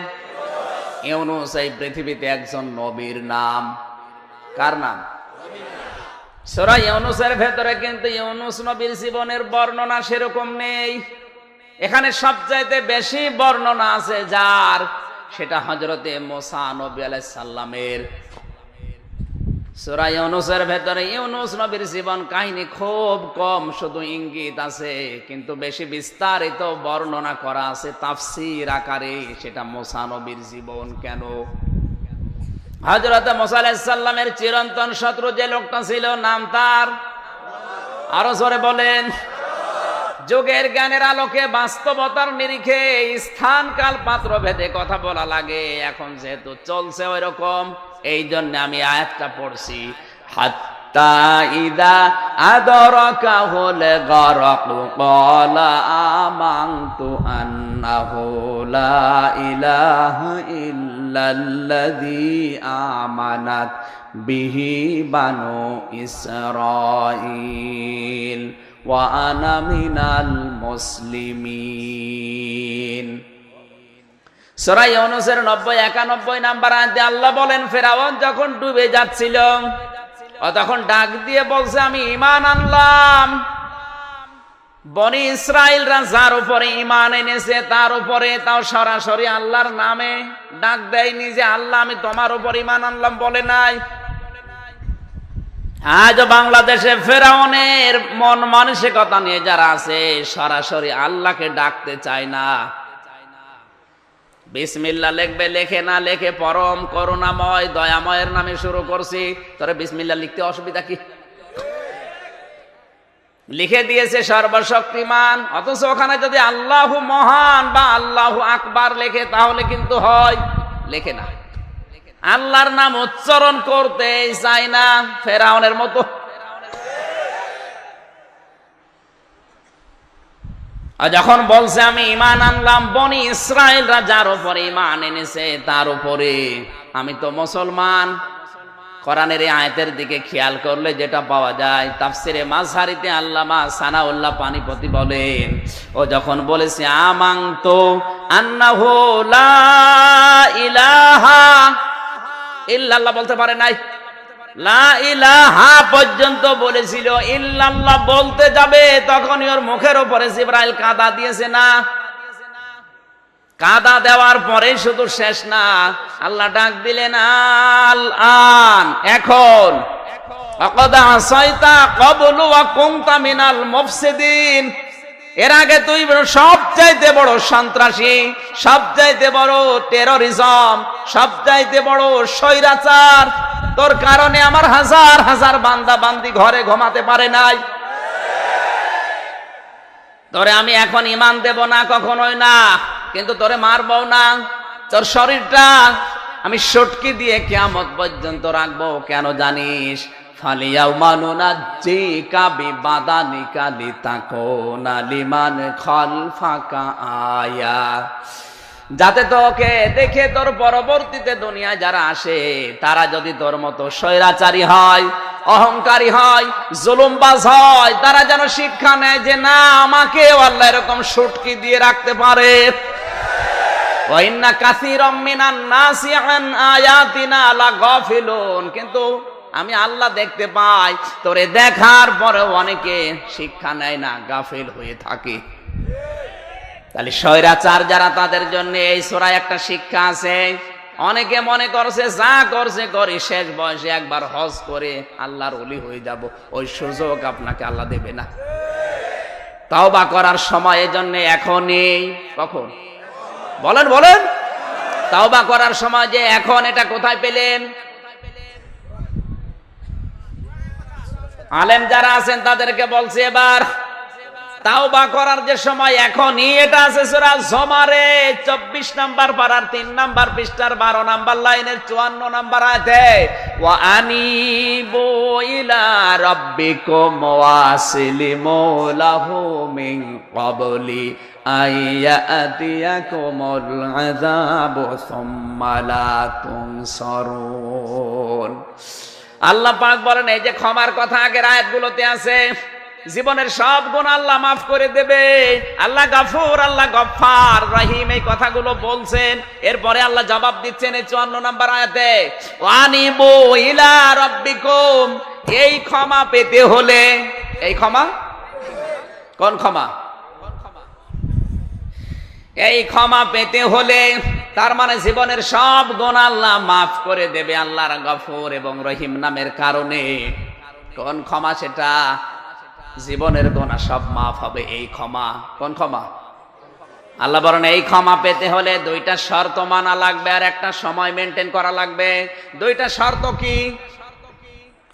ইউনূস এই পৃথিবীতে একজন নবীর নাম। কার নাম? সূরা ইউনূসের ভেতরে কিন্তু ইউনূস নবীর জীবনের বর্ণনা সেরকম নেই। এখানে সবচাইতে বেশি বর্ণনা আছে যার, সেটা হযরতে মুসা নবী আলাইহিস সালামের। সূরা ইউনূসের ভেতরে ইউনূস নবীর জীবন কাহিনী খুব কম, শুধু ইঙ্গিত আছে, কিন্তু বেশি বিস্তারিত বর্ণনা করা আছে তাফসীর আকারে। সেটা মুসা নবীর জীবন। কেন? হযরতে মুসা আলাইহিস সালামের চিরন্তন শত্রু যে লোকটা ছিল, নাম তার, আরো জোরে বলেন। যুগের জ্ঞানের আলোকে, বাস্তবতার নিরিখে, স্থান কাল পাত্র ভেদে কথা বলা লাগে। এখন যেহেতু চলছে ওই রকম, এই জন্য আমি আয়াতটা পড়ছি। হাত্তা ইদা আদরাকাহুল গরক ক্বালা আমানতু আন্নাহু লা ইলাহা ইল্লাল্লাযী আমানাত বিহি বানু ইসরাঈল ওয়া আনা মিনাল মুসলিমিন। সূরা ইউনূসের 90-91 নাম্বার আয়াতে আল্লাহ বলেন, ফেরাউন যখন ডুবে যাচ্ছিল, ও তখন ডাক দিয়ে বলছে, আমি ঈমান আনলাম। বনি ইসরাইলরা যার উপরে ঈমান এনেছে তার উপরে, তাও সরাসরি আল্লাহর নামে ডাক দেয়নি যে আল্লাহ আমি তোমার উপর ঈমান আনলাম, বলে নাই। আজ বাংলাদেশে ফেরাউনের মন মানসিকতা নিয়ে যারা আছে, সরাসরি আল্লাহকে ডাকতে চায় না। বিসমিল্লাহ লিখবে, লেখে না লেখে পরম করুণাময় দয়াময়ের নামে শুরু করছি। তোরে বিসমিল্লাহ লিখতে অসুবিধা কি? লিখে দিয়েছে সর্বশক্তিমান, অথচ ওখানে যদি আল্লাহু মহান বা আল্লাহু আকবার লেখে তাহলে কিন্তু হয়, লেখে না। আল্লাহর নাম উচ্চারণ করতে চায় না, ফেরাউনের মতো। যখন বলছে আমি ঈমান আনলাম, বনি ইসরাইলরা যার উপরে ঈমান এনেছে তার উপরে, আমি তো মুসলমান। কোরআনের এই আয়াতের দিকে খেয়াল করলে যেটা পাওয়া যায়, তাফসিরে মাযহারিতে আল্লামা সানাউল্লাহ পানিপতি বলেন, ও যখন বলেছে আমানতু আন্নাহু লা ইলাহা ইল্লাল্লাহ বলতে পারে নাই, লা ইলাহা পর্যন্ত বলেছিল। ইল্লাল্লাহ বলতে যাবে তখনই ওর মুখের উপরে জিবরাইল কাদা দিয়েছে না? কাদা দেওয়ার পরে শুধু শেষ না, আল্লাহ ডাক দিলেন আল আন, এখন। লাকাদ আসাইতা ক্বাবলু ওয়া কুনতা মিনাল মুফসিদিন, এর আগে তুই সবচাইতে বড় সন্ত্রাসী, সবচাইতে বড় টেররিজম, সবচাইতে বড় স্বৈরাচার। তোর কারণে আমার হাজার হাজার বান্দা বান্দি ঘরে ঘুমাতে পারে নাই। তোরে আমি এখন ঈমান দেব না, কখনোই না, কিন্তু তোরে মারবো না। তোর শরীরটা আমি সটকি দিয়ে কিয়ামত পর্যন্ত রাখবো। কেন জানিস? ফালিয়াউমা নুনাজ্জিকা বিবাদানিকা লিতাকুনা লিমান খালফাকা আয়া, যাতে তোকে দেখে তোর পরবর্তীতে দুনিয়ায় যারা আসে তারা যদি তোর মতো স্বৈরাচারী হয়, অহংকারী হয়, জুলুমবাজ হয়, তারা যেন শিক্ষা নেয় যে না, আমাকে আল্লাহ এরকম সটকি দিয়ে রাখতে পারে। ওয়া ইন্না কাসীরাম মিনান নাসি আন আয়াতিনা লাগাফিলুন, কিন্তু আমি আল্লাহ দেখতে পাই, তোরে দেখার পরে অনেকে শিক্ষা নেয় না, গাফিল হয়ে থাকে। তাহলে স্বৈরাচার যারা, তাদের জন্য এই সূরায় একটা শিক্ষা আছে। অনেকে মনে করছে যা করছে করি, শেষ বয়সে একবার হজ করে আল্লাহর ওলি হয়ে যাব, ওই সুযোগ আপনাকে আল্লাহ দেবে না। তাওবা করার সময় এজন্য এখনই। কখন বলেন বলেন? তাওবা করার সময় যে এখন, এটা কোথায় পেলেন? আলেম যারা আছেন তাদেরকে বলছি এবার, তাওবা করার যে সময় এখনই, এটা আছে সূরা জুমারে 24 নাম্বার পারার 3 নাম্বার পৃষ্ঠার 12 নাম্বার লাইনের 54 নাম্বার আয়াতে, ওয়া আনিবু ইলা রাব্বিকুম ওয়াসলিমু লাহু মিন ক্বাবলি আইয়াতিয়াকুমুল আযাবু সুম্মা লা তুনসারুন। আল্লাহ পাক বলেন, এই যে ক্ষমার কথা আগের আয়াতগুলোতে আছে, জীবনের সব গুনাহ আল্লাহ মাফ করে দেবে। আল্লাহ গাফুর, আল্লাহ গফফার, রহিম, এই কথাগুলো বলছেন। এরপরে আল্লাহ জবাব দিচ্ছেন এই 54 নাম্বার আয়াতে, ওয়ানিবু ইলা রাব্বিকুম। এই ক্ষমা পেতে হলে, এই ক্ষমা কোন ক্ষমা? এই ক্ষমা পেতে হলে, তার মানে জীবনের সব গুনাহ আল্লাহ মাফ করে দেবে আল্লাহর গফুর এবং রহিম নামের কারণে। কোন ক্ষমা সেটা? জীবনের গুনাহ সব মাফ হবে এই ক্ষমা। কোন ক্ষমা? আল্লাহ বলেন এই ক্ষমা পেতে হলে 2টা শর্ত মানা লাগবে আর একটা সময় মেনটেন করা লাগবে। 2টা শর্ত কি?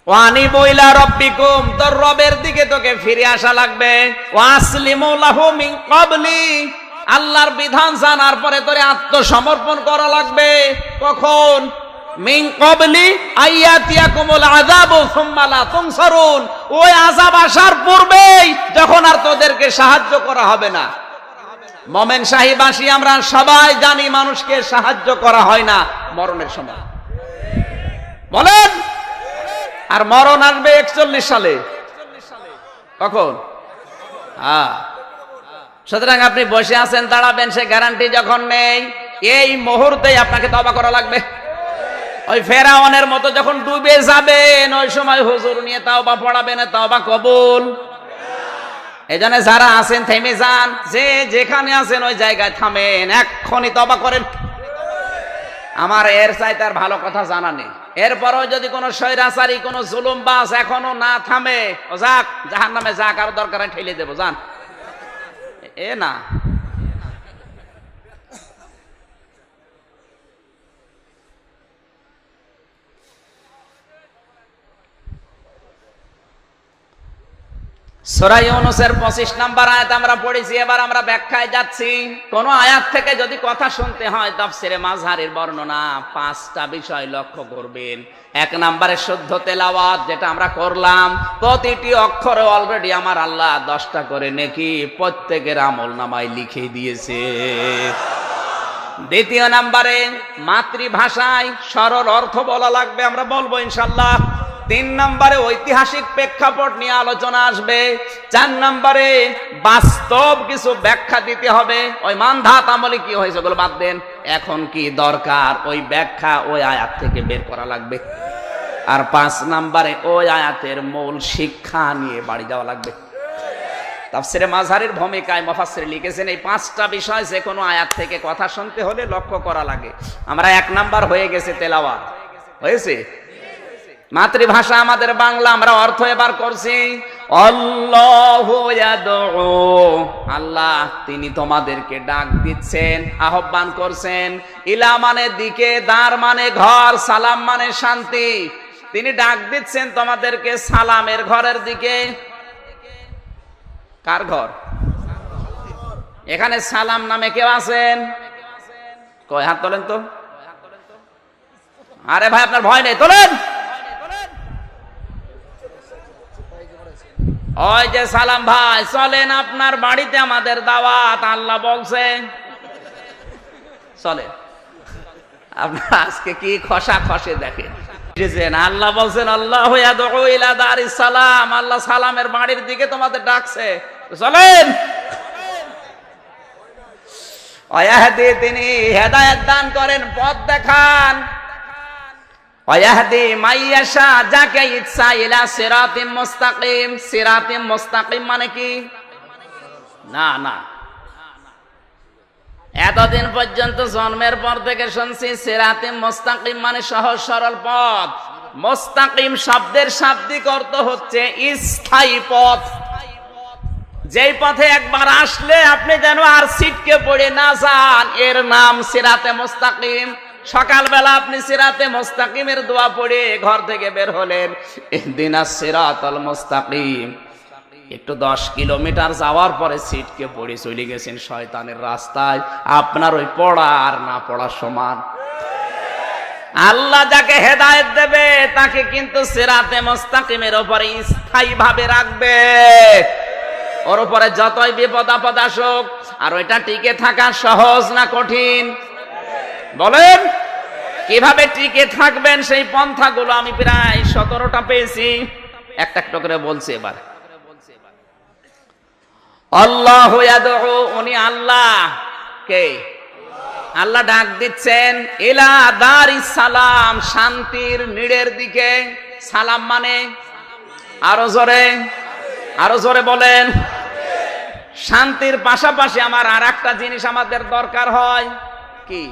ওয়ানিবু ইলা রাব্বিকুম, তোর রবের দিকে তোকে ফিরে আসা লাগবে। ওয়াসলিমু লাহু মিন ক্বাবলি, আল্লাহর বিধান জানার পরে তোরে আত্মসমর্পণ করা লাগবে। কখন? মিন ক্বাবলি আইয়াতিয়াকুমুল আযাবু সুম্মা লা তুনসারুন, ওই আযাব আসার পূর্বেই, যখন আর তোদেরকে সাহায্য করা হবে না। মোমেন সাহিবাসী আমরা সবাই জানি, মানুষকে সাহায্য করা হয় না মরণের সময়। বলেন? আর মরণ আসবে 41 সালে। কখন? সুতরাং আপনি বসে আছেন, দাঁড়াবেন, সে গ্যারান্টি যখন নেই। এই মুহূর্তেই আপনাকে তওবা করা লাগবে। ওই ফেরাউনের মতো যখন ডুবে যাবেন, ওই সময় হুজুর নিয়ে তাওবা পড়াবেন, তাওবা কবুল। এজন্য যারা আছেন থেমে যান, যে যেখানে আছেন ওই জায়গায় থামেন, এক্ষুনি তওবা করেন। আমার এর চাইতে আর ভালো কথা জানা নেই। এরপরও যদি কোনো স্বৈরাচারী, কোনো জুলুমবাজ এখনো না থামে, ও যাক, জাহান্নামে যাক, আর দরকার ঠেলে দেবো, যান। এ না, সূরা ইউনূসের 25 নাম্বার আয়াত আমরা পড়েছি। এবার আমরা ব্যাখ্যায় যাচ্ছি। কোন আয়াত থেকে যদি কথা শুনতে হয়, তাফসিরে মাযহারের বর্ণনা 5টা বিষয় লক্ষ্য করবেন। 1 নম্বরে শুদ্ধ তেলাওয়াত, যেটা আমরা করলাম, প্রতিটি অক্ষরে অলরেডি আমার আল্লাহ 10টা করে নেকি প্রত্যেকের আমলনামায় লিখে দিয়েছে। 2 নম্বরে মাতৃভাষায় সরল অর্থ বলা লাগবে, আমরা বলবো ইনশাআল্লাহ। 3 নম্বরে ঐতিহাসিক প্রেক্ষাপট নিয়ে আলোচনা আসবে। 4 নম্বরে বাস্তব কিছু ব্যাখ্যা দিতে হবে। ওই মানধাত আমলে কি হয়েছে ওগুলো বাদ দেন, এখন কি দরকার ওই ব্যাখ্যা ওই আয়াত থেকে বের করা লাগবে। আর 5 নম্বরে ওই আয়াতের মূল শিক্ষা নিয়ে বাড়ি যাওয়া লাগবে। তাফসিরে মাযহারের ভূমিকায় মুফাসসির লিখেছেন, এই 5টা বিষয় যে কোনো আয়াত থেকে কথা শুনতে হলে লক্ষ্য করা লাগে। আমরা 1 নাম্বার হয়ে গেছে তেলাওয়াত, হয়েছে। মাতৃভাষা আমাদের বাংলা, আমরা অর্থ এবার করছি। আল্লাহু ইয়াদউ, আল্লাহ তিনি তোমাদেরকে ডাক দিচ্ছেন, আহ্বান করছেন। ইলা মানে দিকে, দার মানে ঘর, সালাম মানে শান্তি। তিনি ডাক দিচ্ছেন তোমাদেরকে সালামের ঘরের দিকে। কার ঘর? এখানে সালাম নামে কেউ আছেন? কয় হাত তোলেন তো। আরে ভাই আপনার ভয় নেই, তোলেন। ওই যে সালাম ভাই, চলেন আপনার বাড়িতে আমাদের দাওয়াত, আল্লাহ বলছেন চলেন। আপনার আজকে কি খসা খসে দেখেন। আল্লাহ বলছেন আল্লাহু ইয়াদউ ইলা দারিস সালাম, আল্লাহ সালামের বাড়ির দিকে তোমাদের ডাকছে, চলেন। ওয়াহদি, তিনি হেদায়েত দান করেন, পথ দেখান। ওয়াহদি মাইয়াশা, যাকে ইচ্ছা, ইলা সিরাতিম মুস্তাকিম। সিরাতিম মুস্তাকিম মানে কি? না না, এতদিন পর্যন্ত জন্মের পর থেকে শুনছি সিরাতিম মুস্তাকিম মানে সহজ সরল পথ। মুস্তাকিম শব্দের শাব্দিক অর্থ হচ্ছে স্থায়ী পথ। যেই পথে একবার আসলে আপনি যেন আর ছিটকে পড়ে না যান, এর নাম সিরাতে মুস্তাকিম। সকালবেলা আপনি সিরাতে মুস্তাকিমের দোয়া পড়ে ঘর থেকে বের হলেন, ইহদিনাস সিরাতাল মুস্তাকিম। একটু 10 কিলোমিটার যাওয়ার পরে ছিটকে পড়ে চলে গেছেন শয়তানের রাস্তায়। আপনার ওই পড়া আর না পড়া সমান। আল্লাহ যাকে হেদায়েত দেবে তাকে কিন্তু সিরাতে মুস্তাকিমের উপরে স্থায়ী ভাবে রাখবে। ওর উপরে যতই বিপদ আপদ আসুক, আর ওইটা টিকে থাকা সহজ না কঠিন? বলেন, কিভাবে টিকে থাকবেন সেই পন্থাগুলো আমি প্রায় 17টা পেয়েছি, একটা একটা করে বলছি। এবার আল্লাহু ইয়াদউ, উনি আল্লাহ। কে? আল্লাহ ডাক দিচ্ছেন ইলা দারিস সালাম, শান্তির নিড়ের দিকে। সালাম মানে আরো জোরে বলেন। শান্তির পাশাপাশি আমার আর একটা জিনিস আমাদের দরকার হয়। কি?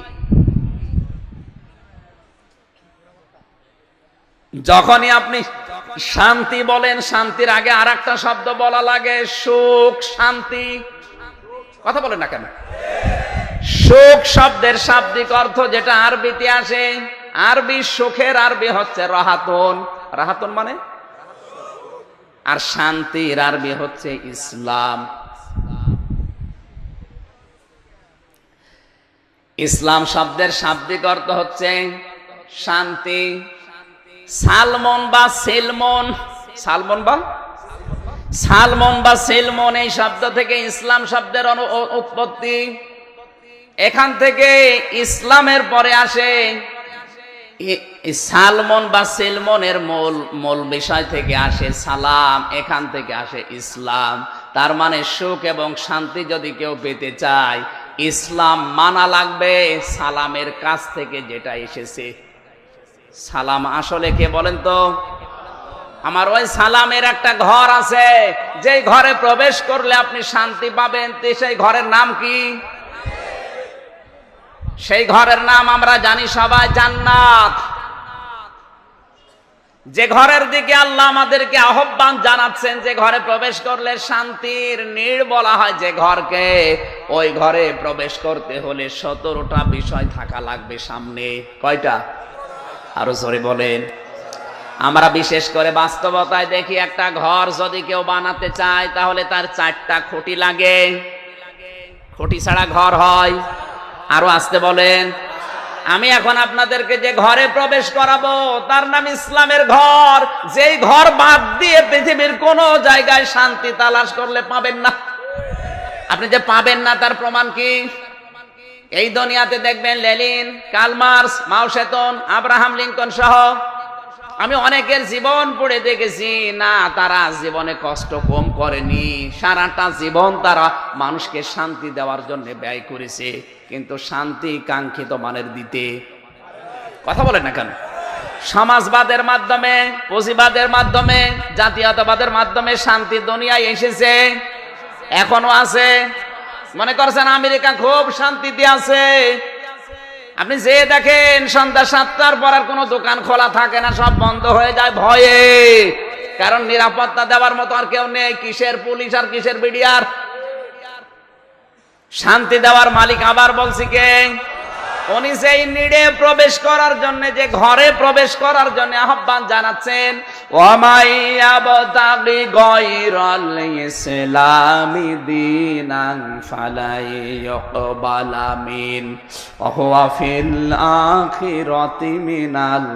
যখনই আপনি শান্তি বলেন, শান্তির আগে আর একটা শব্দ বলা লাগে, সুখ। শান্তি, কথা বলেন না কেন? সুখ শব্দের শাব্দিক অর্থ যেটা আরবিতে আসে, আরবি সুখের আরবি হচ্ছে রাহাতুন। রাহাতুন মানে? আর শান্তির আরবি হচ্ছে ইসলাম। ইসলাম শব্দের শাব্দিক অর্থ হচ্ছে শান্তি। সালমন বা সেলমন, সালমন বা সেলমন এই শব্দ থেকে ইসলাম শব্দের উৎপত্তি। এখান থেকে ইসলামের পরে আসে সালমন বা সেলমনের মূল বিষয় থেকে আসে সালাম, এখান থেকে আসে ইসলাম। তার মানে সুখ এবং শান্তি যদি কেউ পেতে চায়, ইসলাম মানা লাগবে সালামের কাছ থেকে যেটা এসেছে। সালাম আসলে কে বলেন তো? আমার ওই সালামের একটা ঘর আছে, যেই ঘরে প্রবেশ করলে আপনি শান্তি পাবেন। সেই ঘরের নাম কি? সেই ঘরের নাম আমরা জানি সবাই, জান্নাত। যে ঘরের দিকে আল্লাহ আমাদেরকে আহ্বান জানাচ্ছেন, যে ঘরে প্রবেশ করলে শান্তির নীড় বলা হয় যে ঘরকে, ওই ঘরে প্রবেশ করতে হলে 17টা বিষয় থাকা লাগবে সামনে। কয়টা? আরো জোরে বলেন। আমরা বিশেষ করে বাস্তবতায় দেখি, একটা ঘর যদি কেউ বানাতে চায় তাহলে তার 4টা খুঁটি লাগে। খুঁটি ছাড়া ঘর হয়? আরো আসতে বলেন। আমি এখন আপনাদেরকে যে ঘরে প্রবেশ করাবো তার নাম ইসলামের ঘর। যেই ঘর বাদ দিয়ে পৃথিবীর কোন জায়গায় শান্তি তালাশ করলে পাবেন না। আপনি যে পাবেন না তার প্রমাণ কি? এই দুনিয়াতে দেখবেন লেনিন, কার্ল মার্কস, মাও সেতুং, আব্রাহাম লিঙ্কন সহ আমি অনেকের জীবন পড়ে দেখেছি, না তারা জীবনে কষ্ট কম করেনি। সারাটা জীবন তারা মানুষকে শান্তি দেওয়ার জন্য ব্যয় করেছে, কিন্তু শান্তি কাঙ্ক্ষিত মানের দিতে কথা বলেন না কেন? সমাজবাদের মাধ্যমে, পুঁজিবাদের মাধ্যমে, জাতীয়তাবাদের মাধ্যমে শান্তি দুনিয়ায় এসেছে, এখনো আছে। মনে করছেন আমেরিকা খুব শান্তিতে আছে? আপনি যে দেখেন সন্ধ্যা 7টার পর আর কোনো দোকান খোলা থাকে না, সব বন্ধ হয়ে যায় ভয়ে। কারণ নিরাপত্তা দেওয়ার মতো আর কেউ নেই। কিসের পুলিশ আর কিসের বিডিআর? শান্তি দেওয়ার মালিক আবার বলছি কে? উনি সেই নিড়ে প্রবেশ করার জন্য, যে ঘরে প্রবেশ করার জন্য আহ্বান জানাচ্ছেন। ওয়ামাইয়াবতাগি গায়রাল ইসলামি দীনান ফালাই ইউকবালা মিন ওয়া হুয়া ফিল আখিরাতি মিনাল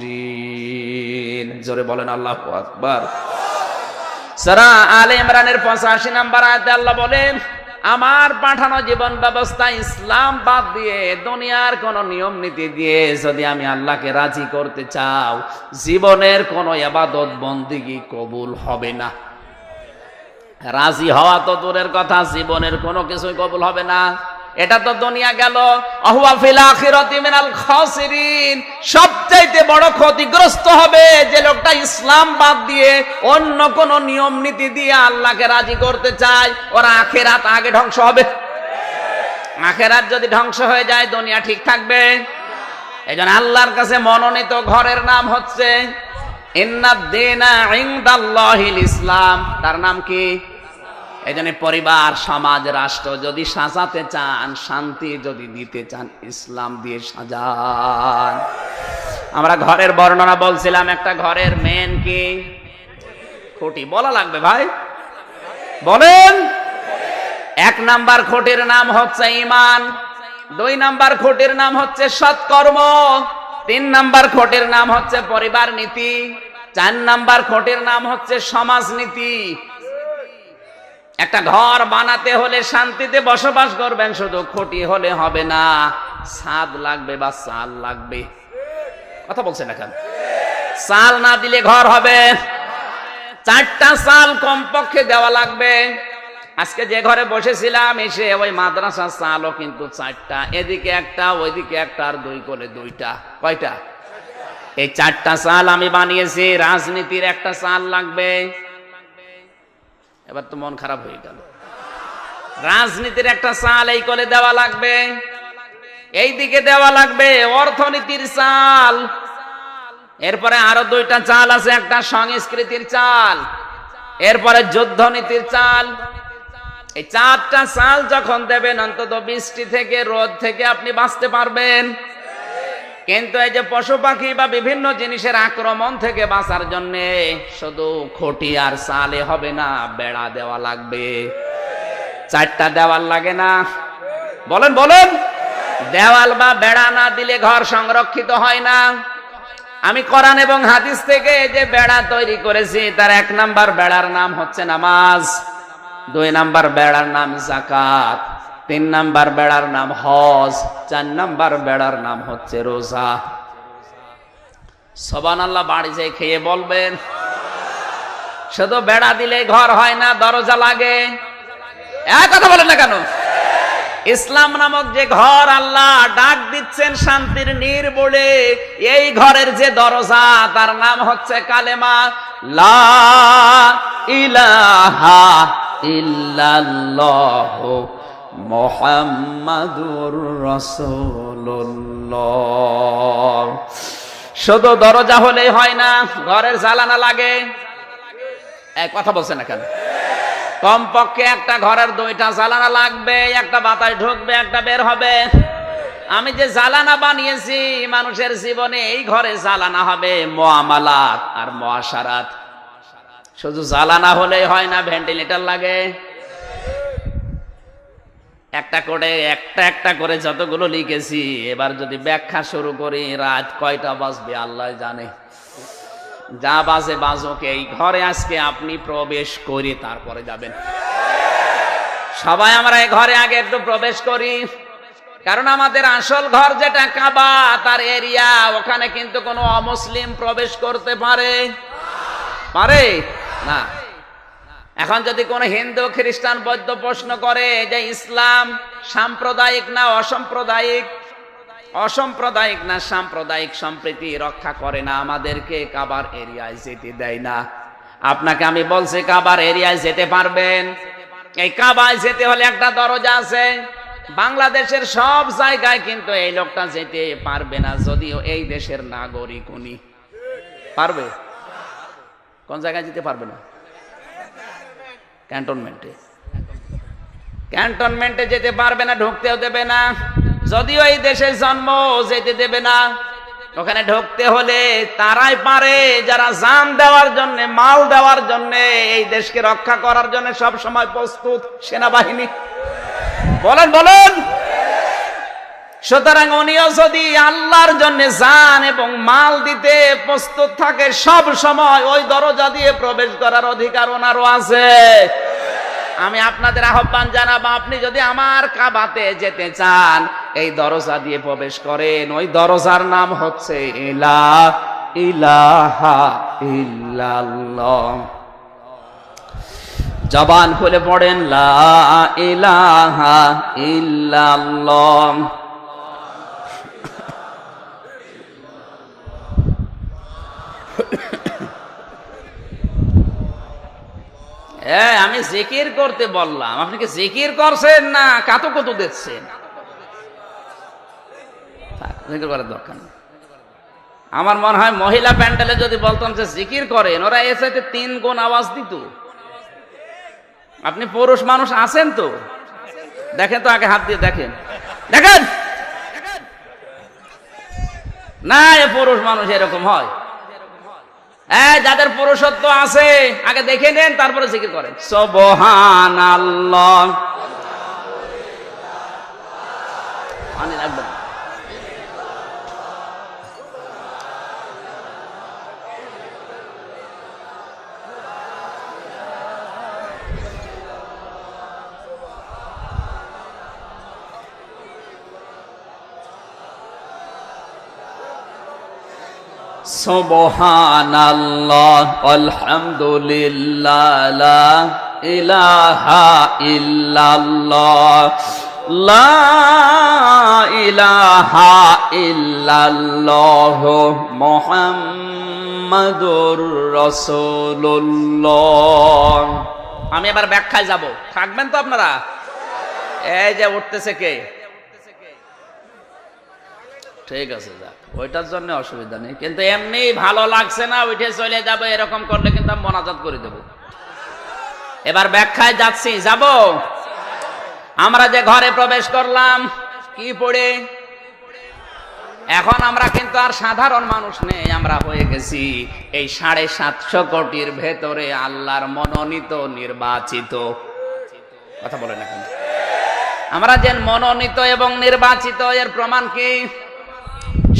খাসিরিন। জোরে বলেন আল্লাহু আকবার। সূরা আলে ইমরানের 85 নম্বর আয়াতে আল্লাহ বলেন, আমার পাঠানো জীবন ব্যবস্থা ইসলাম বাদ দিয়ে, দুনিয়ার কোন নিয়ম নীতি দিয়ে যদি আমি আল্লাহকে রাজি করতে চাও, জীবনের কোন ইবাদত বন্দেগী কবুল হবে না। রাজি হওয়া তো দূরের কথা, জীবনের কোনো কিছুই কবুল হবে না। এটা তো দুনিয়া গেল। আহুয়া ফিল আখিরাতি মিনাল খাসিরিন, সবচাইতে বড় ক্ষতিগ্রস্ত হবে যে লোকটা ইসলাম বাদ দিয়ে অন্য কোন নিয়ম নীতি দিয়ে আল্লাহকে রাজি করতে চায়। ওর আখিরাত আগে ধ্বংস হবে। আখিরাত যদি ধ্বংস হয়ে যায় দুনিয়া ঠিক থাকবে? এইজন্য আল্লাহর কাছে মনোনীত ঘরের নাম হচ্ছে ইন্নাদ-দীনা ইনদাল্লাহিল ইসলাম। তার নাম কি? এইজন্য পরিবার, সমাজ, রাষ্ট্র যদি সাজাতে চান, শান্তি যদি দিতে চান, ইসলাম দিয়ে সাজান। আমরা ঘরের বর্ণনা বলছিলাম, একটা ঘরের মেন কি? খুঁটি। বলা লাগবে ভাই, বলেন। 1 নাম্বার খুঁটির নাম হচ্ছে ঈমান, 2 নাম্বার খুঁটির নাম হচ্ছে সৎকর্ম, 3 নাম্বার খুঁটির নাম হচ্ছে পরিবার নীতি, 4 নাম্বার খুঁটির নাম হচ্ছে সমাজ নীতি। একটা ঘর বানাতে হলে শান্তিতে বসবাস করবেন, শুধু খুঁটি হলে হবে না, ছাদ লাগবে বা চাল লাগবে। কথা বলছেন না কেন? চাল না দিলে ঘর হবে? 4টা চাল কমপক্ষে দেওয়া লাগবে। আজকে যে ঘরে বসেছিলাম এসে ওই মাদ্রাসার চালও কিন্তু 4টা, এদিকে একটা ওইদিকে একটা, আর 2 কোণে 2টা। কয়টা? এই 4টা চাল আমি বানিয়েছি। রাজনীতির একটা চাল লাগবে। এবার তো মন খারাপ হয়ে গেল। রাজনীতির একটা চাল এই কোণে দেওয়া লাগবে, এই দিকে দেওয়া লাগবে অর্থনীতির চাল। এরপরে আরো 2টা চাল আছে, একটা সংস্কৃতির চাল, এরপরে যুদ্ধনীতির চাল। এই 4টা চাল যখন দেবেন অন্তত বৃষ্টি থেকে, রোদ থেকে আপনি বাঁচতে পারবেন। কিন্তু এই যে পশু পাখি বা বিভিন্ন জিনিসের আক্রমণ থেকে বাঁচার জন্য শুধু খুঁটি আর চালে হবে না, বেড়া দেওয়া লাগবে। 4টা দেওয়াল লাগে না? বলেন বলেন। দেওয়াল বা বেড়া না দিলে ঘর সংরক্ষিত হয় না। আমি কোরআন এবং হাদিস থেকে যে বেড়া তৈরি করেছি তার 1 নাম্বার বেড়ার নাম হচ্ছে নামাজ, 2 নাম্বার বেড়ার নাম যাকাত, 3 নাম্বার বেড়ার নাম হজ, 4 নাম্বার বেড়ার নাম হচ্ছে রোজা। সুবহানাল্লাহ বাড়ি যেয়ে খেয়ে বলবেন। শুধু বেড়া দিলে ঘর হয় না, দরজা লাগে। কথা বলেন না কেন? ইসলাম নামক যে ঘর আল্লাহ ডাক দিচ্ছেন শান্তির নীর বলে, এই ঘরের যে দরজা তার নাম হচ্ছে কালেমা লা ইলাহা ইল্লাল্লাহু মুহাম্মাদুর রাসূলুল্লাহ। শুধু দরজা হলেই হয় না, ঘরের জানালা লাগে। এক কথা বলছেন না কেন? কমপক্ষে একটা ঘরের 2টা জানালা লাগবে, একটা বাতাস ঢুকবে, একটা বের হবে। আমি যে জালানা বানিয়েছি মানুষের জীবনে, এই ঘরে জালানা হবে মুআমালাত আর মুআশারাত। শুধু জালানা হলেই হয় না, ভেন্টিলেটর লাগে। একটা করে একটা করে যতগুলো লিখেছি, এবার যদি ব্যাখ্যা শুরু করি রাত কয়টা বাজবে আল্লাহ জানে। যা বাজে বাজুক, এই ঘরে আজকে আপনি প্রবেশ করে তারপরে যাবেন। সবাই আমরা এই ঘরে আগে একটু প্রবেশ করি, কারণ আমাদের আসল ঘর যেটা কাবা, তার এরিয়া, ওখানে কিন্তু কোনো অমুসলিম প্রবেশ করতে পারে না। এখন যদি কোনো হিন্দু, খ্রিস্টান, বৌদ্ধ প্রশ্ন করে যে ইসলাম সাম্প্রদায়িক না অসাম্প্রদায়িক, অসাম্প্রদায়িক না সাম্প্রদায়িক সম্প্রীতি রক্ষা করে না, আমাদেরকে কাবার এরিয়ায় যেতে দেয় না। আপনাকে আমি বলছি কাবার এরিয়ায় যেতে পারবেন। এই কাবায় যেতে হলে একটা দরজা আছে। বাংলাদেশের সব জায়গায় কিন্তু এই লোকটা যেতে পারবে না, যদিও এই দেশের নাগরিক। উনি পারবে? কোন জায়গায় যেতে পারবে না? ক্যান্টনমেন্টে। ক্যান্টনমেন্টে যেতে পারবে না, ঢুকতেও দেবে না। যদিও এই দেশের জন্ম, যেতে দেবে না। ওখানে ঢুকতে হলে তারাই পারে যারা জান দেওয়ার জন্য, মাল দেওয়ার জন্য, এই দেশকে রক্ষা করার জন্য সব সময় প্রস্তুত, সেনাবাহিনী। বলেন বলেন। সুতরাং উনিও যদি আল্লাহর জন্য জান এবং মাল দিতে প্রস্তুত থাকে, সব সময় ওই দরজা দিয়ে প্রবেশ করার অধিকার ওনারও আছে। আমি আপনাদের আহ্বান জানাবো, আপনি যদি আমার কাবাতে যেতে চান, এই দরজা দিয়ে প্রবেশ করেন। ওই দরজার নাম হচ্ছে লা ইলাহা ইল্লাল্লাহ। জবান খুলে পড়েন লা ইলাহা ইল্লাল্লাহ। আমি জিকির করতে বললাম, আপনি কি জিকির করছেন না কাতুকুতু দেখছেন? জিকির করার দরকার নেই। আমার মনে হয় মহিলা প্যান্ডেলে যদি বলতাম যে জিকির করেন, ওরা এর চাইতে 3 গুণ আওয়াজ দিত। আপনি পুরুষ মানুষ আছেন তো, দেখেন তো, আগে হাত দিয়ে দেখেন, দেখেন না এ পুরুষ মানুষ এরকম হয়? যাদের পুরুষত্ব আছে আগে দেখে নেন, তারপরে জিকির করেন সুবহানাল্লাহ। পানি লাগবে না। সুবহানাল্লাহ আলহামদুলিল্লাহ লা ইলাহা ইল্লাল্লাহ লা ইলাহা ইল্লাল্লাহ মুহাম্মাদুর রাসূলুল্লাহ। আমি এবার ব্যাখ্যায় যাব, থাকবেন তো আপনারা? এই যে উঠতেছে কে? ঠিক আছে, যাক, ওইটার জন্য অসুবিধা নেই, কিন্তু এমনি ভালো লাগছে না, উঠে চলে যাবে, এরকম করলে কিন্তু আমি মোনাজাত করে দেব। এবার ব্যাখ্যায় যাচ্ছি, যাব। আমরা যে ঘরে প্রবেশ করলাম কি পড়ে, এখন আমরা কিন্তু আর সাধারণ মানুষ নেই, আমরা হয়ে গেছি এই 750 কোটির ভেতরে আল্লাহর মনোনীত নির্বাচিত। কথা বলে না কেন? আমরা যে মনোনীত এবং নির্বাচিত, এর প্রমাণ কি?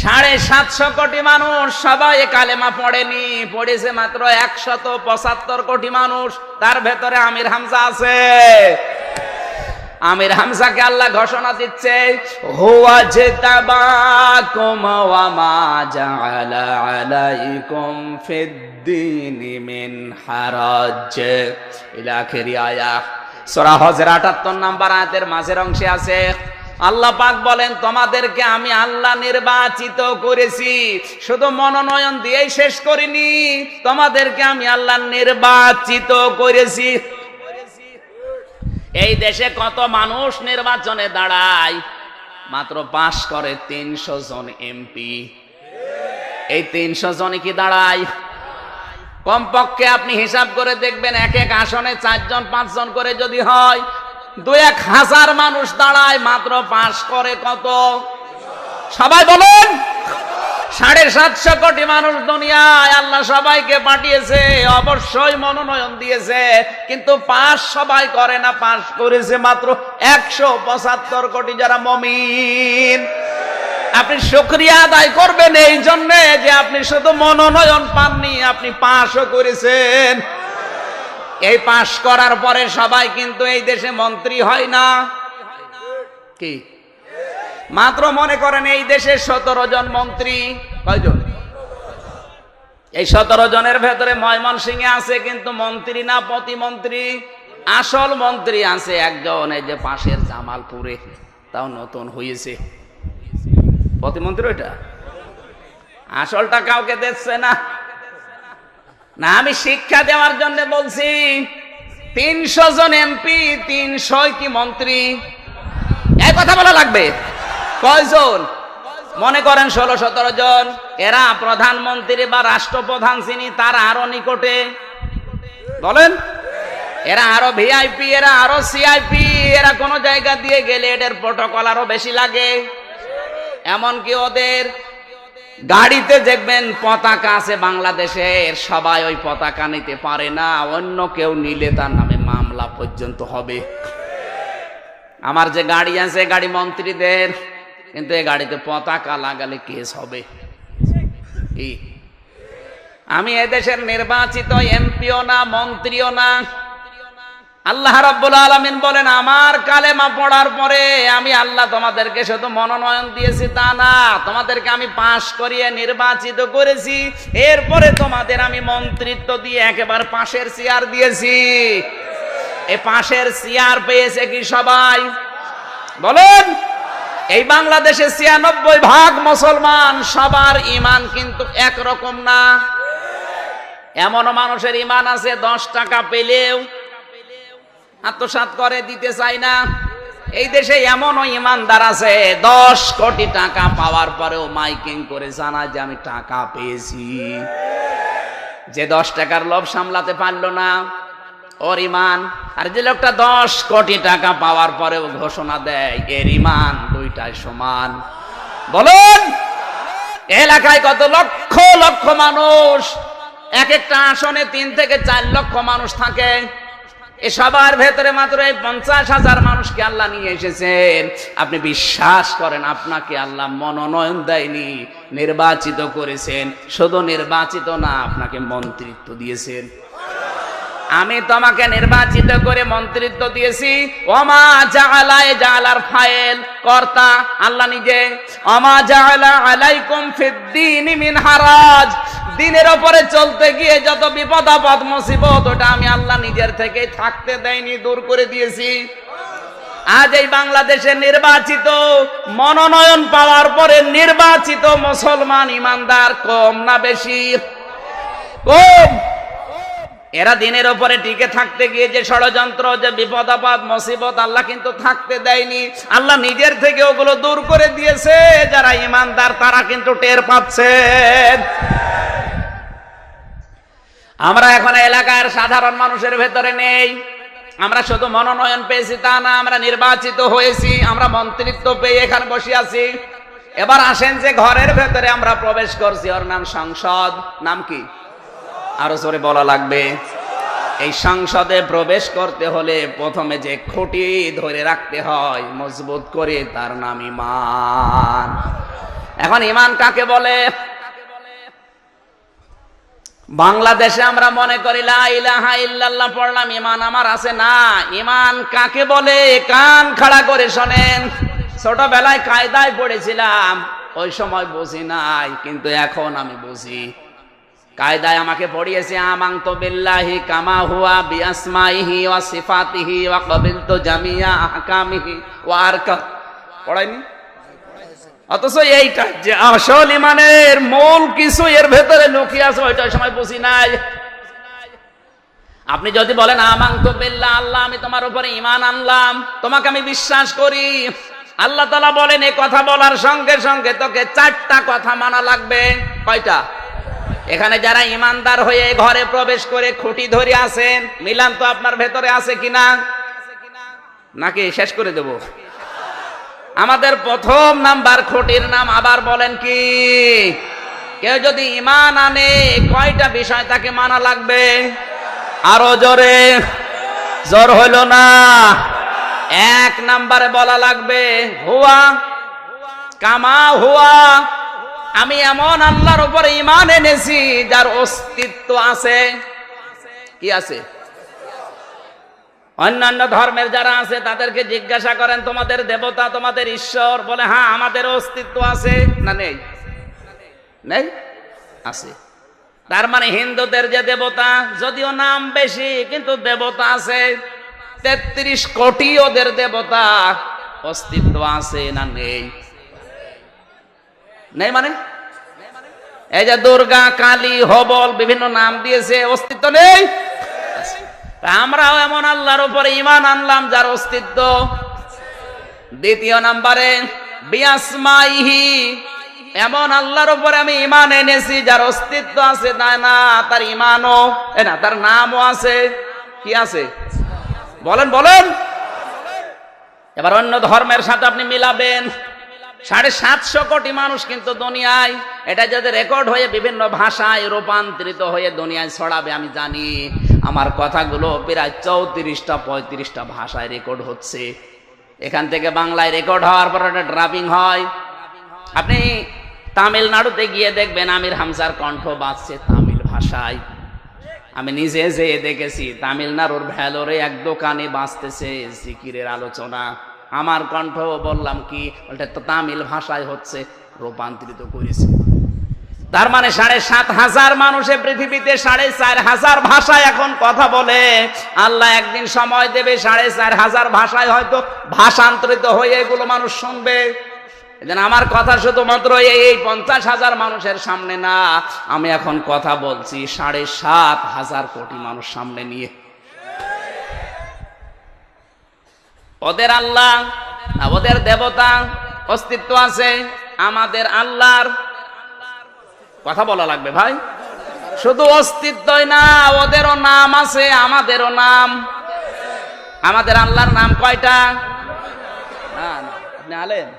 750 কোটি মানুষ সবাই কালেমা পড়েনি, পড়েছে মাত্র 175 কোটি মানুষ। তার ভেতরে আমির হামজা আছে। আমির হামজাকে আল্লাহ ঘোষণা দিচ্ছে, হুয়া জিতাবাকুম ওয়া মা জাআলা আলাইকুম ফিদ-দীনি মিন হারাজ ইলা আখিরি আয়াত। সূরা হজের 78 নম্বর আয়াতের মাঝের অংশে আছে, আল্লাহ পাক বলেন, তোমাদেরকে আমি আল্লাহ নির্বাচিত করেছি, শুধু মনোনয়ন দিয়েই শেষ করিনি, তোমাদেরকে আমি আল্লাহ নির্বাচিত করেছি। এই দেশে কত মানুষ নির্বাচনে দাঁড়ায়? মাত্র পাস করে 300 জন এমপি। এই 300 জনই কি দাঁড়ায়? কমপক্ষে আপনি হিসাব করে দেখবেন, এক এক আসনে 4 জন 5 জন করে যদি হয়, 2-1000 মানুষ দাঁড়ায়, মাত্র পাস করে কত? সবাই বলেন। 750 কোটি মানুষ দুনিয়ায়, আল্লাহ সবাইকে পাঠিয়েছে, অবশ্যই মনোনয়ন দিয়েছে, কিন্তু পাস সবাই করে না, পাস করেছে মাত্র 175 কোটি যারা মুমিন। আপনি শুকরিয়া আদায় করবেন এই জন্য যে আপনি শুধু মনোনয়ন পাননি, আপনি পাসও করেছেন। এই পাস করার পরে সবাই কিন্তু এই দেশে মন্ত্রী হয় না। কি মাত্র মনে করেন এই দেশে 17 জন মন্ত্রী। কয়জন? এই 17 জনের ভেতরে ময়মনসিংহে আছে কিন্তু মন্ত্রী না, প্রতিমন্ত্রী। আসল মন্ত্রী আছে একজন, এই যে পাশের জামালপুরে, তাও নতুন হয়েছে প্রতিমন্ত্রী। ওইটা আসলটা কাউকে দেখছে না। না, আমি শিক্ষা দেওয়ার জন্য বলছি। 300 জন এমপি, 300 কি মন্ত্রী? এই কথা বলা লাগবে। কয়জন? মনে করেন 16-17 জন। এরা প্রধানমন্ত্রী বা রাষ্ট্রপ্রধান যিনি, তার আরো নিকটে। বলেন, এরা আরো ভিআইপি, এরা আরো সিআইপি। এরা কোন জায়গা দিয়ে গেলে এদের প্রটোকল আরো বেশি লাগে। এমনকি ওদের গাড়িতে দেখবেন পতাকা আছে বাংলাদেশের, সবাই ওই পতাকা নিতে পারে না, অন্য কেউ নিলে তার নামে মামলা পর্যন্ত হবে। আমার যে গাড়ি আছে, গাড়ি মন্ত্রীদের, কিন্তু এই গাড়িতে পতাকা লাগালে কেস হবে। কি আমি এদেশের নির্বাচিত এমপিও না, মন্ত্রীও না। আল্লাহ রাব্বুল আলামিন বলেন, আমার কালেমা পড়ার পরে আমি আল্লাহ তোমাদেরকে শুধু মনোনয়ন দিয়েছি তা না, তোমাদেরকে আমি পাশ করিয়ে নির্বাচিত করেছি। এরপরে তোমাদের আমি মন্ত্রিত্ব দিয়ে একেবারে পাশের চেয়ার দিয়েছি। এই পাশের চেয়ার পেয়েছে কি সবাই বলেন? এই বাংলাদেশে ৯৬% মুসলমান, সবার ঈমান কিন্তু একরকম না। এমন মানুষের ঈমান আছে ১০ টাকা পেলেও আত্মসাৎ করে দিতে চায় না। এই দেশে এমনও ঈমানদার আছে ১০ কোটি টাকা পাওয়ার পরেও মাইকিং করে জানায় যে আমি টাকা পেয়েছি। যে ১০ টাকার লোভ সামলাতে পারলো না ওর ঈমান, আর যে লোকটা ১০ কোটি টাকা পাওয়ার পরেও ঘোষণা দেয় এর ঈমান দুইটাই সমান। বলুন এলাকায় কত লক্ষ লক্ষ মানুষ, এক একটা আসনে ৩ থেকে ৪ লক্ষ মানুষ থাকে। এ সবার ভেতরে মাত্র এই ৫০,০০০ মানুষকে আল্লাহ নিয়ে এসেছেন। আপনি বিশ্বাস করেন আপনাকে আল্লাহ মনোনয়ন দেয়নি, নির্বাচিত করেছেন। শুধু নির্বাচিত না, আপনাকে মন্ত্রিত্ব দিয়েছেন। আমি তোমাকে নির্বাচিত করে মন্ত্রিত্ব দিয়েছি। ওমা জাআলা জাআলার ফাইল কর্তা আল্লাহ নিজে। ওমা জাআলা আলাইকুম ফিদ্দীনি মিন হারাজ, দিনের উপরে চলতে গিয়ে যত বিপদ আপদ মুসিবত ওটা আমি আল্লাহ নিজের থেকে থাকতে দেয়নি, দূর করে দিয়েছি। আজ এই বাংলাদেশে নির্বাচিত, মনোনয়ন পাওয়ার পরে নির্বাচিত মুসলমান ইমানদার কম না বেশি? কম। এরা দিনের উপরে টিকে থাকতে গিয়ে যে ষড়যন্ত্র, যে বিপদ আপদ মুসিবত আল্লাহ কিন্তু থাকতে দেয়নি, আল্লাহ নিজের থেকে ওগুলো দূর করে দিয়েছে। যারা ইমানদার তারা কিন্তু টের পাচ্ছে। আমরা এখন এলাকার সাধারণ মানুষের ভেতরে নেই। আমরা শুধু মনোনয়ন পেয়েছি তা না, আমরা নির্বাচিত হয়েছি, আমরা মন্ত্রিত্ব পেয়ে এখানে বসে আছি। এবার আসেন যে ঘরের ভেতরে আমরা প্রবেশ করছি, ওর নাম সংসদ। নাম কি? আরো জোরে বলা লাগবে। এই সংসদে প্রবেশ করতে হলে প্রথমে যে খুঁটি ধরে রাখতে হয় মজবুত করে, তার নাম ঈমান। এখন ঈমান কাকে বলে? বাংলাদেশে আমরা মনে করি লা ইলাহা ইল্লাল্লাহ পড়লাম ঈমান আমার আছে। না, ঈমান কাকে বলে কান খাড়া করে শোনেন। ছোটবেলায় কায়দায় পড়েছিলাম, ওই সময় বুঝি নাই, কিন্তু এখন আমি বুঝি। কায়দায় আমাকে পড়িয়েছে আমানতু বিল্লাহি কামা হুয়া বিআসমাইহি ওয়া সিফাতিহি ওয়া ক্বাবিলতু জামিয়া আহকামিহি ওয়া আরকান। পড়াইনি? অথচ এইটা যে আসল ঈমানের মূল কিছু এর ভেতরে লুকিয়ে আছে, ওইটা সময় বুঝি নাই। আপনি যদি বলেন আমানতু বিল্লাহ, আল্লাহ আমি তোমার উপরে ঈমান আনলাম, তোমাকে আমি বিশ্বাস করি, আল্লাহ তাআলা বলেন এই কথা বলার সঙ্গে সঙ্গে তোকে 4টা কথা মানা লাগবে। কয়টা? এখানে যারা ইমানদার হয়ে ঘরে প্রবেশ করে খুঁটি ধরে আছেন, মিলান তো আপনার ভেতরে আছে কিনা, নাকি শেষ করে দেব? আমাদের প্রথম নাম্বার খুঁটির নাম আবার বলেন কি? কেউ যদি ঈমান আনে কয়টা বিষয় তাকে মানা লাগবে? আরো জোরে, জোর হইল না। 1 নম্বরে বলা লাগবে হুয়া কামা হুয়া, আমি এমন আল্লাহর উপরে ঈমান এনেছি যার অস্তিত্ব আছে। কি আছে? অন্যান্য ধর্মের যারা আছে তাদেরকে জিজ্ঞাসা করেন তোমাদের দেবতা, তোমাদের ঈশ্বর, বলে হ্যাঁ আমাদের অস্তিত্ব আছে। না নেই? নেই, আছে। তার মানে হিন্দুদের যে দেবতা, যদিও নাম বেশি কিন্তু দেবতা আছে 33 কোটি, ওদের দেবতা অস্তিত্ব আছে না নেই? নেই মানে এই যে দুর্গা, কালী, হবল বিভিন্ন নাম দিয়েছে, অস্তিত্ব নেই? আমরাও এমন আল্লাহর উপরে ঈমান আনলাম যার অস্তিত্ব। দ্বিতীয় নম্বরে বিআসমাইহি, এমন আল্লাহর উপরে আমি ঈমান এনেছি যার অস্তিত্ব আছে, তাই না তার ঈমানও না, তার নামও আছে। কি আছে বলেন বলেন। এবার অন্য ধর্মের সাথে আপনি মিলাবেন, 750 কোটি মানুষ কিন্তু দুনিয়ায়, এটা যদি রেকর্ড হয়ে বিভিন্ন ভাষায় রূপান্তরিত হয়ে দুনিয়ায় ছড়াবে, আমি জানি আমার কথাগুলো প্রায় 34টা-35টা ভাষায় রেকর্ড হচ্ছে। এখান থেকে বাংলায় রেকর্ড হওয়ার পর একটা ড্রাবিং হয়। আপনি তামিলনাড়ুতে গিয়ে দেখবেন আমির হামজার কণ্ঠ বাজছে তামিল ভাষায়। আমি নিজে যেয়ে দেখেছি তামিলনাড়ুর ভেলোরে এক দোকানে বাজতেছে জিকিরের আলোচনা, আমার কণ্ঠ বললাম কি ওটা তো তামিল ভাষায় হচ্ছে, রূপান্তরিত করেছি। তার মানে 7,500 মানুষে পৃথিবীতে 4,500 ভাষায় এখন কথা বলে। আল্লাহ একদিন সময় দেবে 4,500 ভাষায় হয়তো ভাষান্তরিত হয়ে এগুলো মানুষ শুনবে। এজন্য আমার কথা শুধুমাত্র এই 50,000 মানুষের সামনে না, আমি এখন কথা বলছি 7,500 কোটি মানুষ সামনে নিয়ে। ওদের আল্লাহ, ওদের দেবতা অস্তিত্ব আছে, আমাদের আল্লাহর কথা বলা লাগবে ভাই। শুধু অস্তিত্বই না, ওদেরও নাম আছে, আমাদেরও নাম। আমাদের আল্লাহর নাম কয়টা? না না, আপনি আলেন?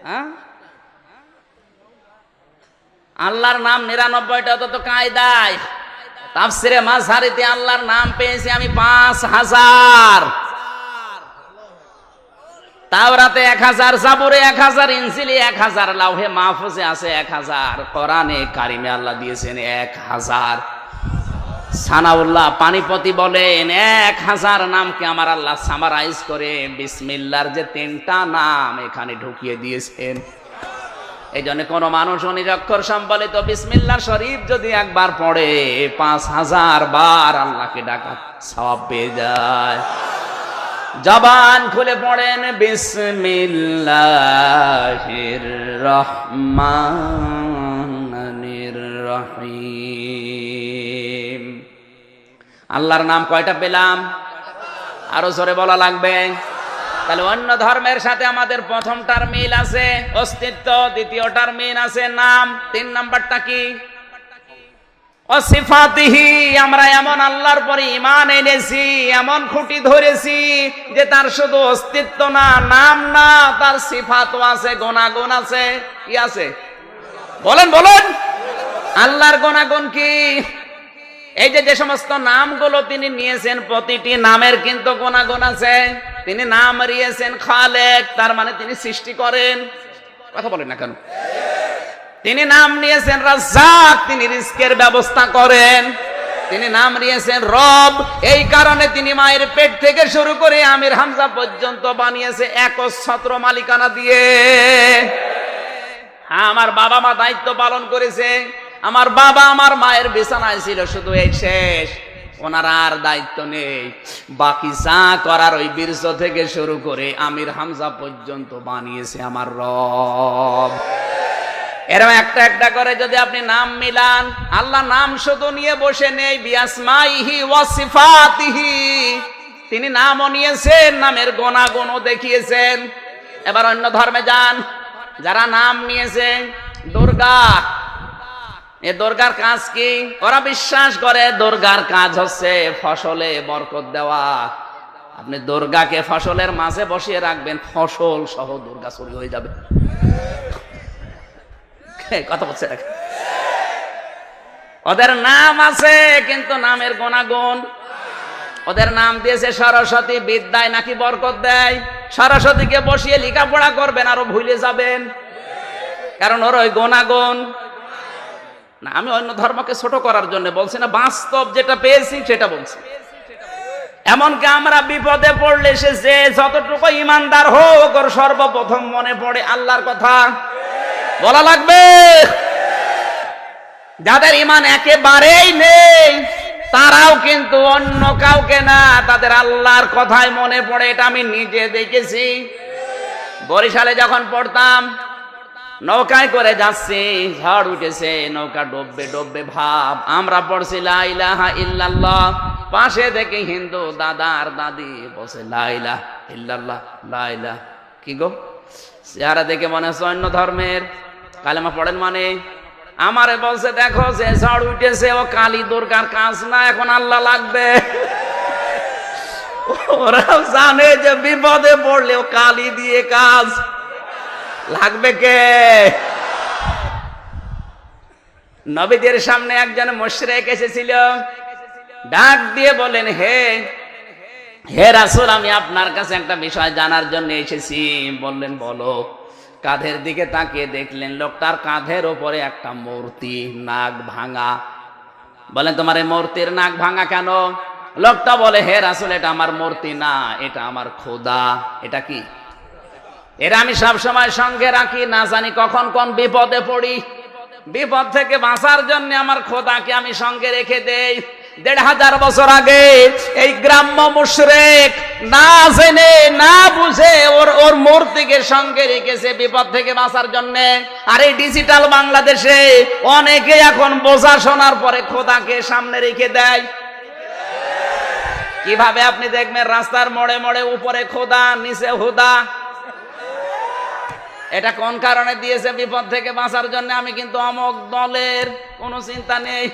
হ্যাঁ, আল্লাহর নাম 99টা। তো কায়দায় তাফসিরে মাযহারিতে আল্লাহর নাম পেয়েছি আমি 5,000। তাওরাতে 1000, জাবুরে 1000, ইনজিলে 1000, লাউহে মাহফুজে আছে 1000, কোরআনে কারিমে আল্লাহ দিয়েছেন 1000। সানাউল্লাহ পানিপতি বলেন 1000 নামকে আমার আল্লাহ সামারাইজ করে বিসমিল্লাহর যে 3টা নাম এখানে ঢুকিয়ে দিয়েছেন। এই জন্য কোন মানুষ নিরক্ষর সম্বলিত বিসমিল্লাহ শরীফ যদি একবার পড়ে 5,000 বার আল্লাহকে ডাকা সওয়াব পেয়ে যায়। জবান খুলে পড়েন বিসমিল্লাহির রহমানির রহিম। আল্লাহর নাম কয়টা পেলাম? আরো জোরে বলা লাগবে। তাহলে অন্য ধর্মের সাথে আমাদের প্রথমটার মিল আছে অস্তিত্ব, দ্বিতীয়টার মিল আছে নাম, 3 নাম্বারটা কি? অসিফাতিহি। আমরা এমন আল্লাহর পরে ঈমান এনেছি, এমন খুঁটি ধরেছি যে তার শুধু অস্তিত্ব না, নাম না, তার সিফাতও আছে, গুণাগুণ আছে। কি আছে বলেন বলেন? আল্লাহর গুণাগুণ কি? এই যে সমস্ত নামগুলো তিনি নিয়েছেন, প্রতিটি নামের কিন্তু গুণাগুণ আছে। তিনি নাম নিয়েছেন খালেক, তার মানে তিনি সৃষ্টি করেন। কথা বলেন না কেন? তিনি নাম নিয়েছেন রাজ্জাক, তিনি রিজকের ব্যবস্থা করেন। তিনি নাম নিয়েছেন রব, এই কারণে তিনি মায়ের পেট থেকে শুরু করে আমির হামজা পর্যন্ত বানিয়েছে একচ্ছত্র মালিকানা দিয়ে। হ্যাঁ, আমার বাবা মা দায়িত্ব পালন করেছে। আমার বাবা আমার মায়ের বিছানায় ছিল, শুধু এই শেষ, ওনার আর দায়িত্ব নেই। বাকি যা করার ওই বীর্য থেকে শুরু করে আমির হামজা পর্যন্ত বানিয়েছে আমার রব। এরকম একটা একটা করে যদি আপনি নাম মিলান, আল্লাহ নাম শুধু নিয়ে বসে নেই, বিআসমাইহি ওয়া সিফাতিহি, তিনি নামও নিয়েছেন, নামের গুণাগুণও দেখিয়েছেন। এবার অন্য ধর্মে যান, যারা নাম নিয়েছে দুর্গা, এই দুর্গার কাজ কি? ওরা বিশ্বাস করে দুর্গার কাজ হচ্ছে ফসলে বরকত দেওয়া। আপনি দুর্গাকে ফসলের মাঝে বসিয়ে রাখবেন, ফসল সহ দুর্গা চুরি হয়ে যাবে। কথা বলছে, ওদের নাম আছে কিন্তু নামের গুণাগুণ। ওদের নাম দিয়েছে সরস্বতী, বিদ্যায় নাকি বরকত দেয়। সরস্বতীকে বসিয়ে লেখাপড়া করবেন, আরো ভুলে যাবেন, কারণ ওর ওই গুণাগুণ না। আমি অন্য ধর্মকে ছোট করার জন্য বলছি না, বাস্তব যেটা পেয়েছি সেটা বলছি। এমনকি আমরা বিপদে পড়লে সে যে যতটুকু ইমানদার হোক, ওর সর্বপ্রথম মনে পড়ে আল্লাহর কথা। বলা লাগবে। যাদের ঈমান একেবারেই নেই তারাও কিন্তু অন্য কাউকে না, তাদের আল্লাহর কথাই মনে পড়ে। এটা আমি নিজে দেখেছি। বরিশালে যখন পড়তাম, নৌকায় করে যাচ্ছি, ঝড় উঠেছে, নৌকা ডুববে ডুববে ভাব। আমরা পড়ছি লা ইলাহা ইল্লাল্লাহ, পাশে দেখে হিন্দু দাদা আর দাদি বসে লা ইলাহা ইল্লাল্লাহ, লা ইলাহা। কি গো, চেহারা দেখে মনে হচ্ছে অন্য ধর্মের। কালেমা পড়েন মানে? আমারে বলছে দেখো যে ঝড় উঠেছে, ও কালী দুর্গার কাজ না, এখন আল্লাহ লাগবে। ওরা জানে যে বিপদে পড়লে ও কালী দিয়ে কাজ লাগবে। কে? নবীদের সামনে একজন মুশরিক এসেছিল, ডাক দিয়ে বলেন, হে রাসূল, আমি আপনার কাছে একটা বিষয় জানার জন্য এসেছি। বললেন বলো। কাঁধের দিকে তাকিয়ে দেখলেন লোকটার কাঁধের ওপরে একটা মূর্তি, নাক ভাঙা। বলেন তোমার এই মূর্তির নাক ভাঙা কেন? লোকটা বলে, হে রাসূল, এটা আমার মূর্তি না, এটা আমার খোদা। এটা কি? এরা আমি সব সময় সঙ্গে রাখি, না জানি কখন কোন বিপদে পড়ি। বিপদ থেকে বাঁচার জন্য আমার খোদাকে আমি সঙ্গে রেখে দেই। ১৫০০ বছর আগে এই গ্রাম্য মুশরিক না জেনে না বুঝে ওর মূর্তিকে সঙ্গে রেখেছে বিপদ থেকে বাঁচার জন্য। আর এই ডিজিটাল বাংলাদেশে অনেকে এখন বোঝা শোনার পরে খোদাকে সামনে রেখে দেয়। কিভাবে আপনি দেখবেন রাস্তার মোড়ে মোড়ে উপরে খোদা, নিচে হুদা। এটা কোন কারণে দিয়েছে? বিপদ থেকে বাঁচার জন্য। আমি কিন্তু অমুক দলের, কোনো চিন্তা নেই।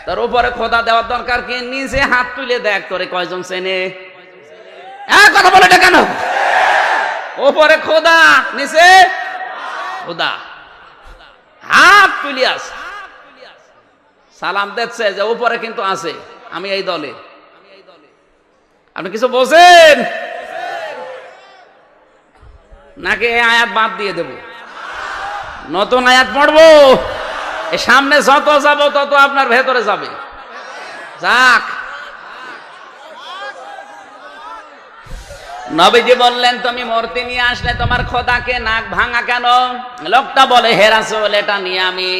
তার উপরে খোদা দেওয়ার দরকার কি? নিচে হাত তুলে দেখ তোরে কয়জন চেনে। কথা বলে এটা কেন? উপরে খোদা, নিচে খোদা, হাত তুলে আস, সালাম দিচ্ছে যে উপরে কিন্তু আছে, আমি এই দলে। আপনি কিছু বোঝেন নাকি এই আয়াত বাদ দিয়ে দেব? নতুন আয়াত পড়বো? সামনে যত যাব তত আপনার ভেতরে যাবে। যাক, নবীজি বললেন তুমি মূর্তি নিয়ে আসলে তোমার খোদাকে নাক ভাঙা কেন? লোকটা বলে হে রাসূল, এটা নিয়ে আমি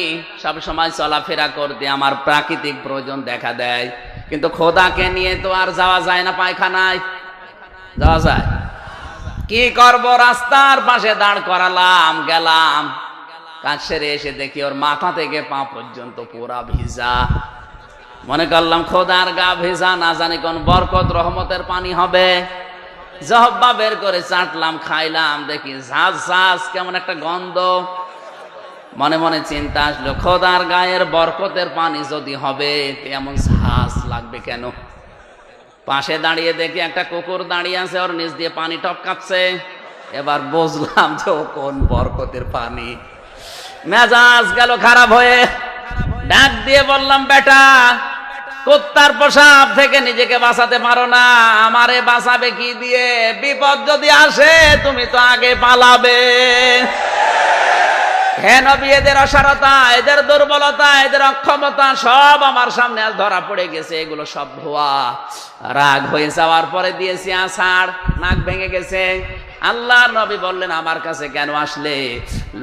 সব সময় চলাফেরা করতে আমার প্রাকৃতিক প্রয়োজন দেখা দেয়, কিন্তু খোদাকে নিয়ে তো আর যাওয়া যায় না, পায়খানায় যাওয়া যায়। কি করব? রাস্তার পাশে দাঁড় করালাম, গেলাম, কাজ সেরে এসে দেখি ওর মাথা থেকে পা পর্যন্ত পুরা ভিজা। মনে করলাম খোদার গা ভিজা, না জানি কোন বরকত রহমতের পানি হবে। জহব্বা বের করে চাটলাম, খাইলাম, দেখি ঝাঁজ ঝাঁজ কেমন একটা গন্ধ। মনে মনে চিন্তা আসলো, খোদার গায়ের বরকতের পানি যদি হবে এমন ঝাঁজ লাগবে কেন? পাশে দাঁড়িয়ে দেখি একটা কুকুর দাঁড়িয়ে আছে, ওর নিচ দিয়ে পানি টপকাচ্ছে। এবার বুঝলাম যে ও কোন বরকতের পানি। মেজাজ গেল খারাপ হয়ে, ডাক দিয়ে বললাম, বেটা, কুত্তার পেশাব থেকে নিজেকে বাঁচাতে পারো না, আমারে বাঁচাবে কি দিয়ে? বিপদ যদি আসে তুমি তো আগে পালাবে। হে নবী, এদের অসারতা, এদের দুর্বলতা, এদের অক্ষমতা সব আমার সামনে আজ ধরা পড়ে গেছে। এগুলো সব ভুয়া। রাগ হয়ে যাওয়ার পরে দিয়েছি আছাড়, নাক ভেঙে গেছে। আল্লাহর নবী বললেন, আমার কাছে কেন আসলে?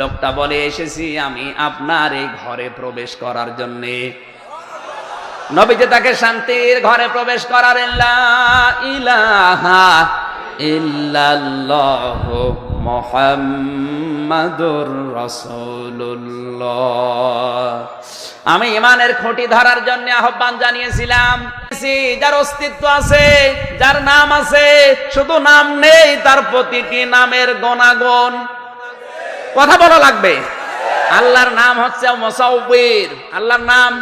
লোকটা বলে, এসেছি আমি আপনার এই ঘরে প্রবেশ করার জন্যে। নবীজি তাকে শান্তির ঘরে প্রবেশ করার। লা ইলাহা ইল্লাল্লাহ মুহাম্মাদুর রাসূলুল্লাহ। আমি ইমানের খুঁটি ধরার জন্য আহ্বান জানিয়েছিলাম। যার অস্তিত্ব আছে, যার নাম আছে, শুধু নাম নেই, তার প্রতিটি নামের গুণাগুণ। কথা বলা লাগবে। আল্লাহর নাম হচ্ছে মুসাউবির। আল্লাহর নাম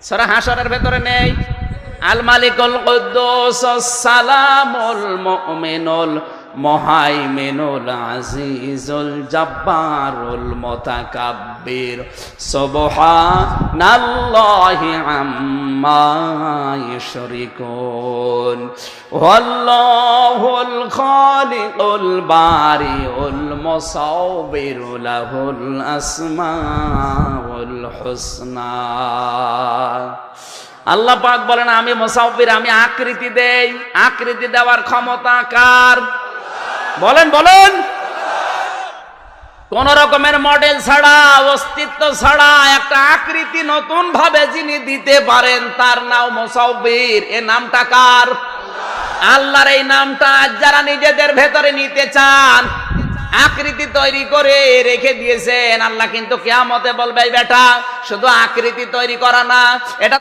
সূরা হাশরের ভেতরে নেই। আল মালিকুল কুদ্দুস সালামুল মুমিনুল মুহাইমিনুল আজিজুল জাব্বারুল মুতাকাব্বির সুবহানাল্লাহি আম্মা ইউশরিকুন ওয়াল্লাহুল খালিকুল বারিউল মুসাউবিরু লাহুল আসমাউল হুসনা। আল্লাহ পাক বলেন, আমি মুসাউবির, আমি আকৃতি দেই। আকৃতি দেওয়ার ক্ষমতা কার? বলেন বলেন। কোন রকমের মডেল ছাড়া, অস্তিত্ব ছাড়া একটা আকৃতি নতুন ভাবে যিনি দিতে পারেন তার নাম মুসাউবির। এ নামটা কার? আল্লাহর। এই নামটা যারা নিজেদের ভেতরে নিতে চান, আকৃতি তৈরি করে রেখে দিয়েছেন। আল্লাহ কিন্তু কিয়ামতে বলবে, বেটা, শুধু আকৃতি তৈরি করা না, এটা